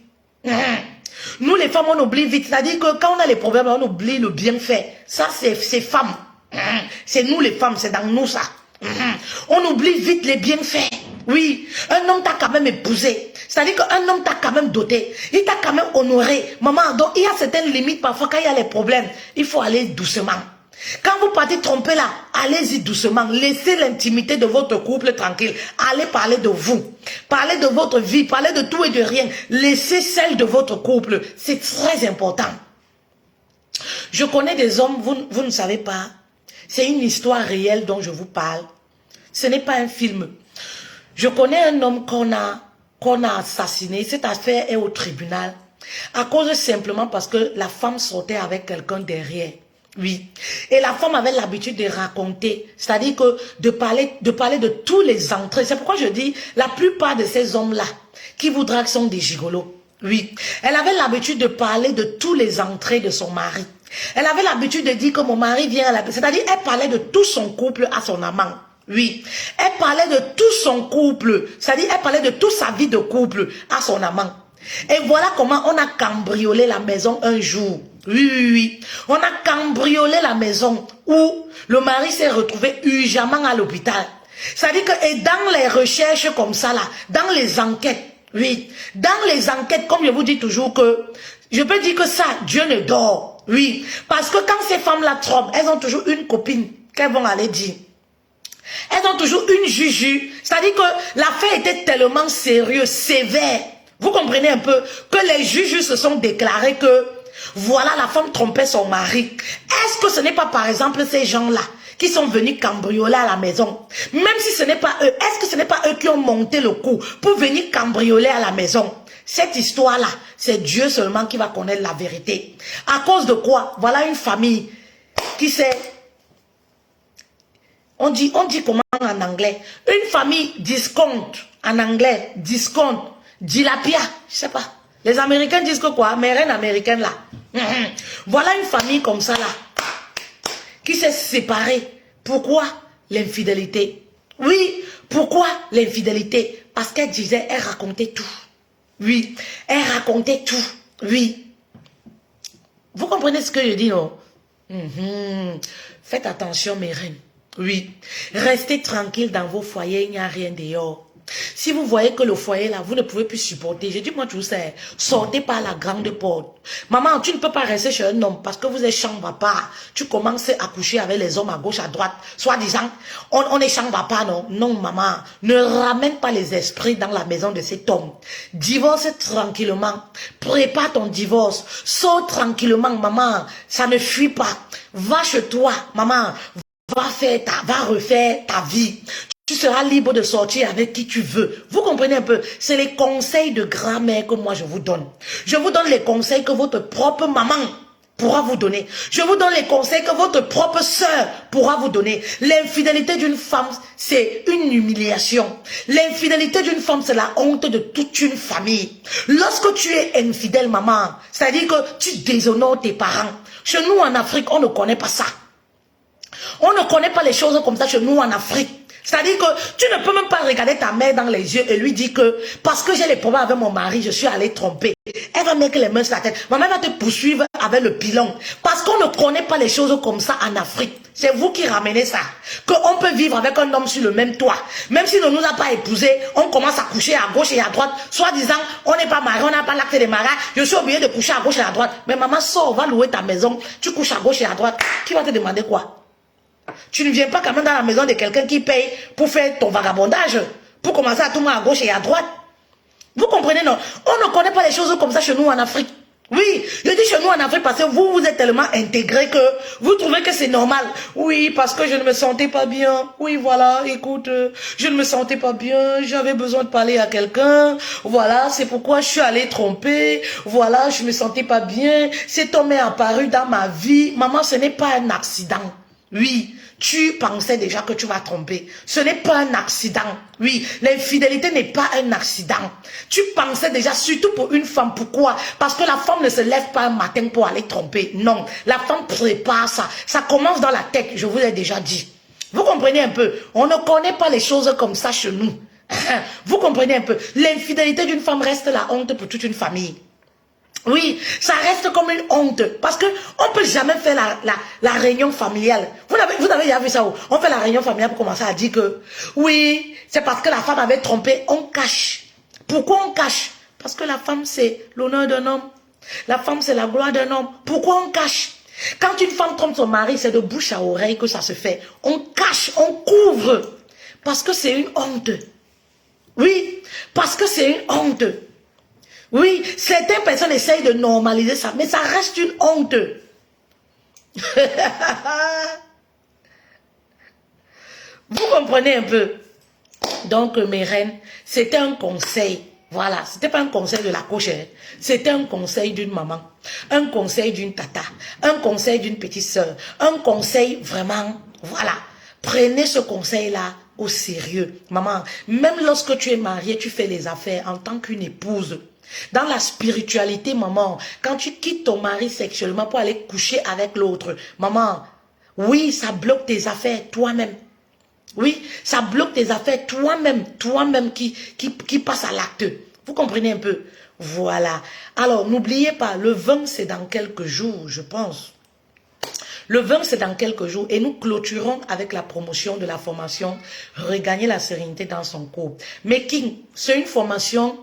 Nous, les femmes, on oublie vite. C'est-à-dire que quand on a les problèmes, on oublie le bienfait. Ça, c'est femmes. C'est nous, les femmes. C'est dans nous, ça. On oublie vite les bienfaits. Oui. Un homme t'a quand même épousé. C'est-à-dire qu'un homme t'a quand même doté. Il t'a quand même honoré. Maman, donc il y a certaines limites. Parfois, quand il y a les problèmes, il faut aller doucement. Quand vous partez tromper là, allez-y doucement. Laissez l'intimité de votre couple tranquille. Allez parler de vous. Parlez de votre vie. Parlez de tout et de rien. Laissez celle de votre couple. C'est très important. Je connais des hommes, vous ne savez pas. C'est une histoire réelle dont je vous parle. Ce n'est pas un film. Je connais un homme qu'on a assassiné. Cette affaire est au tribunal. À cause simplement parce que la femme sortait avec quelqu'un derrière. Oui. Et la femme avait l'habitude de raconter, c'est-à-dire que de parler de tous les entrées. C'est pourquoi je dis, la plupart de ces hommes-là, qui vous draguent sont des gigolos. Oui. Elle avait l'habitude de parler de tous les entrées de son mari. Elle avait l'habitude de dire que mon mari vient à la... C'est-à-dire, elle parlait de tout son couple à son amant. Oui. Elle parlait de tout son couple. C'est-à-dire, elle parlait de toute sa vie de couple à son amant. Et voilà comment on a cambriolé la maison un jour. Oui. On a cambriolé la maison où le mari s'est retrouvé urgemment à l'hôpital. C'est-à-dire que, et dans les recherches comme ça là, dans les enquêtes, oui, dans les enquêtes, comme je vous dis toujours que, je peux dire que ça, Dieu ne dort. Oui. Parce que quand ces femmes-là trompent, elles ont toujours une copine qu'elles vont aller dire. Elles ont toujours une juju. C'est-à-dire que l'affaire était tellement sérieuse, sévère. Vous comprenez un peu que les juges se sont déclarés que voilà, la femme trompait son mari. Est-ce que ce n'est pas par exemple ces gens-là qui sont venus cambrioler à la maison? Même si ce n'est pas eux, est-ce que ce n'est pas eux qui ont monté le coup pour venir cambrioler à la maison? Cette histoire-là, c'est Dieu seulement qui va connaître la vérité. À cause de quoi? Voilà une famille qui s'est... On dit comment en anglais? Une famille discount en anglais, discount. Dilapia, je sais pas. Les Américains disent que quoi? Mes reines américaines là. Voilà une famille comme ça là. Qui s'est séparée. Pourquoi? L'infidélité. Oui, pourquoi l'infidélité? Parce qu'elle disait, elle racontait tout. Oui, elle racontait tout. Oui. Vous comprenez ce que je dis, non? Faites attention, mes reines. Oui. Restez tranquille dans vos foyers, il n'y a rien dehors. Si vous voyez que le foyer là, vous ne pouvez plus supporter, je dis moi tu sais, sortez par la grande porte. Maman, tu ne peux pas rester chez un homme parce que vous êtes chambre à part. Tu commences à coucher avec les hommes à gauche, à droite, soi-disant, on est chambre à part, non? Non, maman, ne ramène pas les esprits dans la maison de cet homme. Divorce tranquillement. Prépare ton divorce. Sors tranquillement, maman. Ça ne fuit pas. Va chez toi, maman. Va refaire ta vie. Tu seras libre de sortir avec qui tu veux. Vous comprenez un peu? C'est les conseils de grand-mère que moi je vous donne. Je vous donne les conseils que votre propre maman pourra vous donner. Je vous donne les conseils que votre propre sœur pourra vous donner. L'infidélité d'une femme, c'est une humiliation. L'infidélité d'une femme, c'est la honte de toute une famille. Lorsque tu es infidèle, maman, c'est-à-dire que tu déshonores tes parents. Chez nous en Afrique, on ne connaît pas ça. On ne connaît pas les choses comme ça chez nous en Afrique. C'est-à-dire que tu ne peux même pas regarder ta mère dans les yeux et lui dire que parce que j'ai les problèmes avec mon mari, je suis allée tromper. Elle va mettre les mains sur la tête. Ma mère va te poursuivre avec le pilon. Parce qu'on ne connaît pas les choses comme ça en Afrique. C'est vous qui ramenez ça. Qu'on peut vivre avec un homme sur le même toit. Même s'il ne nous a pas épousés, on commence à coucher à gauche et à droite. Soit disant, on n'est pas marié, on n'a pas l'acte de mariage. Je suis obligé de coucher à gauche et à droite. Mais maman, sort, va louer ta maison. Tu couches à gauche et à droite. Qui va te demander quoi? Tu ne viens pas quand même dans la maison de quelqu'un qui paye pour faire ton vagabondage, pour commencer à tourner à gauche et à droite. Vous comprenez, non? On ne connaît pas les choses comme ça chez nous en Afrique. Oui, je dis chez nous en Afrique parce que vous êtes tellement intégrés que vous trouvez que c'est normal. Oui, parce que je ne me sentais pas bien. Oui, voilà, écoute, je ne me sentais pas bien. J'avais besoin de parler à quelqu'un. Voilà, c'est pourquoi je suis allée tromper. Voilà, je me sentais pas bien. Cet homme est apparu dans ma vie. Maman, ce n'est pas un accident. Oui, tu pensais déjà que tu vas tromper. Ce n'est pas un accident. Oui, l'infidélité n'est pas un accident. Tu pensais déjà, surtout pour une femme. Pourquoi? Parce que la femme ne se lève pas un matin pour aller tromper. Non, la femme prépare ça. Ça commence dans la tête, je vous l'ai déjà dit. Vous comprenez un peu? On ne connaît pas les choses comme ça chez nous. Vous comprenez un peu? L'infidélité d'une femme reste la honte pour toute une famille. Oui, ça reste comme une honte. Parce que on peut jamais faire la réunion familiale. Vous avez déjà vu ça où? On fait la réunion familiale pour commencer à dire que oui, c'est parce que la femme avait trompé. On cache. Pourquoi on cache? Parce que la femme, c'est l'honneur d'un homme. La femme, c'est la gloire d'un homme. Pourquoi on cache? Quand une femme trompe son mari, c'est de bouche à oreille que ça se fait. On cache, on couvre. Parce que c'est une honte. Oui, parce que c'est une honte. Oui, certaines personnes essayent de normaliser ça, mais ça reste une honte. Vous comprenez un peu? Donc, mes reines, c'était un conseil. Voilà, c'était pas un conseil de la cochère. C'était un conseil d'une maman, un conseil d'une tata, un conseil d'une petite soeur, un conseil vraiment, voilà. Prenez ce conseil-là au sérieux. Maman, même lorsque tu es mariée, tu fais les affaires en tant qu'une épouse. Dans la spiritualité, maman, quand tu quittes ton mari sexuellement pour aller coucher avec l'autre, maman, oui, ça bloque tes affaires toi-même. Oui, ça bloque tes affaires toi-même qui passe à l'acte. Vous comprenez un peu? Voilà. Alors, n'oubliez pas, le 20, c'est dans quelques jours, je pense. Le 20, c'est dans quelques jours et nous clôturons avec la promotion de la formation Regagner la sérénité dans son couple. Mais King, c'est une formation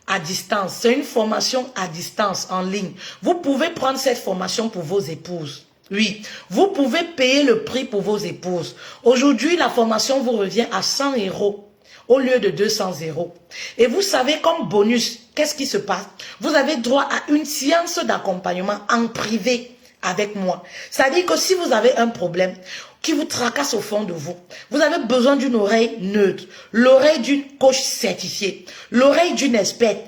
à distance. C'est une formation à distance en ligne. Vous pouvez prendre cette formation pour vos épouses. Oui, vous pouvez payer le prix pour vos épouses. Aujourd'hui, la formation vous revient à 100 € au lieu de 200 €. Et vous savez, comme bonus, qu'est-ce qui se passe? Vous avez droit à une séance d'accompagnement en privé avec moi. C'est-à-dire que si vous avez un problème qui vous tracasse au fond de vous, vous avez besoin d'une oreille neutre, l'oreille d'une coach certifiée, l'oreille d'une experte,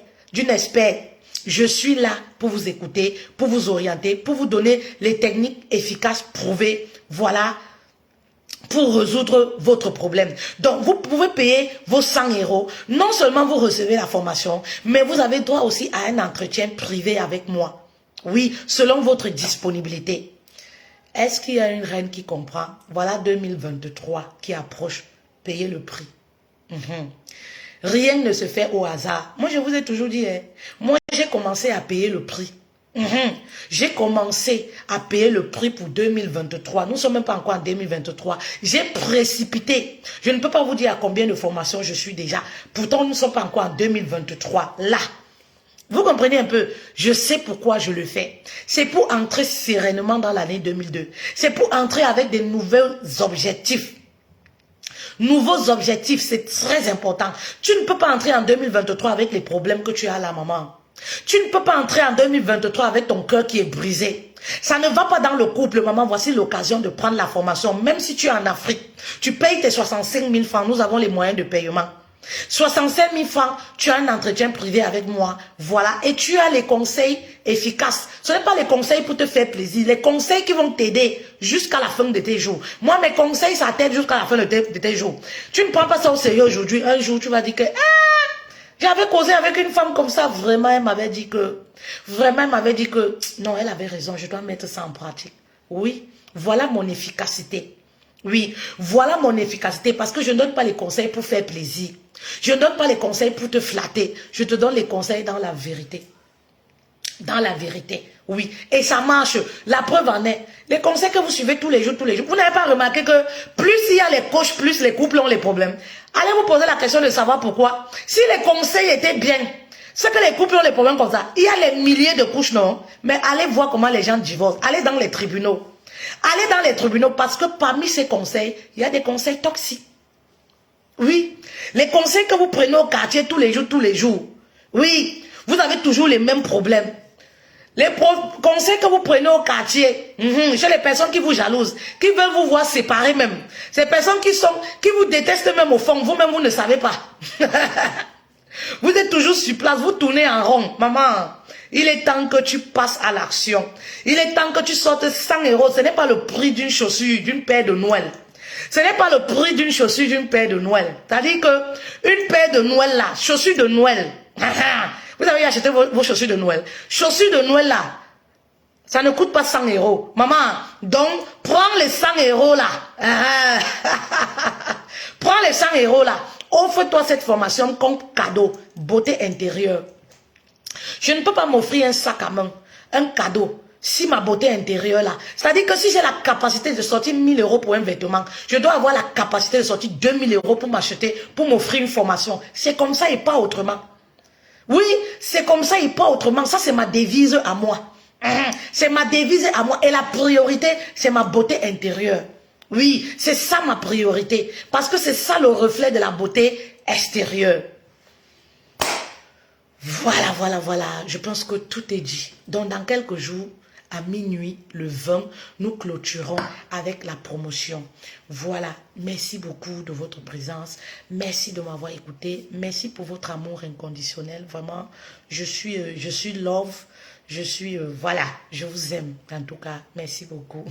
je suis là pour vous écouter, pour vous orienter, pour vous donner les techniques efficaces prouvées, voilà, pour résoudre votre problème. Donc, vous pouvez payer vos 100 €. Non seulement vous recevez la formation, mais vous avez droit aussi à un entretien privé avec moi. Oui, selon votre disponibilité. Est-ce qu'il y a une reine qui comprend? Voilà 2023 qui approche. Payez le prix. Rien ne se fait au hasard. Moi, je vous ai toujours dit, moi, j'ai commencé à payer le prix. J'ai commencé à payer le prix pour 2023. Nous ne sommes même pas encore en 2023. J'ai précipité. Je ne peux pas vous dire à combien de formations je suis déjà. Pourtant, nous ne sommes pas encore en 2023. Là. Vous comprenez un peu? Je sais pourquoi je le fais. C'est pour entrer sereinement dans l'année 2002. C'est pour entrer avec des nouveaux objectifs. Nouveaux objectifs, c'est très important. Tu ne peux pas entrer en 2023 avec les problèmes que tu as là, maman. Tu ne peux pas entrer en 2023 avec ton cœur qui est brisé. Ça ne va pas dans le couple, maman. Voici l'occasion de prendre la formation. Même si tu es en Afrique, tu payes tes 65 000 francs. Nous avons les moyens de paiement. 65 000 francs, tu as un entretien privé avec moi, voilà, et tu as les conseils efficaces. Ce n'est pas les conseils pour te faire plaisir, les conseils qui vont t'aider jusqu'à la fin de tes jours. Moi, mes conseils, ça t'aide jusqu'à la fin de tes jours. Tu ne prends pas ça au sérieux aujourd'hui, un jour, tu vas dire que, j'avais causé avec une femme comme ça, vraiment, elle m'avait dit que, non, elle avait raison, je dois mettre ça en pratique. Oui, voilà mon efficacité. Oui, voilà mon efficacité parce que je ne donne pas les conseils pour faire plaisir. Je ne donne pas les conseils pour te flatter. Je te donne les conseils dans la vérité. Dans la vérité, oui. Et ça marche. La preuve en est. Les conseils que vous suivez tous les jours. Vous n'avez pas remarqué que plus il y a les coachs, plus les couples ont les problèmes. Allez vous poser la question de savoir pourquoi. Si les conseils étaient bien, c'est que les couples ont les problèmes comme ça. Il y a les milliers de couches, non? Mais allez voir comment les gens divorcent. Allez dans les tribunaux. Allez dans les tribunaux parce que parmi ces conseils, il y a des conseils toxiques. Oui. Les conseils que vous prenez au quartier tous les jours. Oui. Vous avez toujours les mêmes problèmes. Les conseils que vous prenez au quartier, chez les personnes qui vous jalousent, qui veulent vous voir séparer même. Ces personnes qui vous détestent même au fond, vous-même vous ne savez pas. Vous êtes toujours sur place, vous tournez en rond. Maman, il est temps que tu passes à l'action. Il est temps que tu sortes 100 €. Ce n'est pas le prix d'une chaussure, d'une paire de Noël. Ce n'est pas le prix d'une chaussure, d'une paire de Noël. C'est-à-dire que une paire de Noël là, chaussure de Noël. Vous avez acheté vos chaussures de Noël. Chaussures de Noël là, ça ne coûte pas 100 €. Maman, donc prends les 100 € là. Prends les 100 € là. Offre-toi cette formation comme cadeau, beauté intérieure. Je ne peux pas m'offrir un sac à main, un cadeau, si ma beauté intérieure là. C'est-à-dire que si j'ai la capacité de sortir 1 000 € pour un vêtement, je dois avoir la capacité de sortir 2 000 € pour m'acheter, pour m'offrir une formation. C'est comme ça et pas autrement. Oui, c'est comme ça et pas autrement. Ça, c'est ma devise à moi. C'est ma devise à moi. Et la priorité, c'est ma beauté intérieure. Oui, c'est ça ma priorité. Parce que c'est ça le reflet de la beauté extérieure. Voilà. Je pense que tout est dit. Donc, dans quelques jours, à minuit, le 20, nous clôturons avec la promotion. Voilà. Merci beaucoup de votre présence. Merci de m'avoir écouté. Merci pour votre amour inconditionnel. Vraiment, je suis love. Voilà. Je vous aime. En tout cas, merci beaucoup.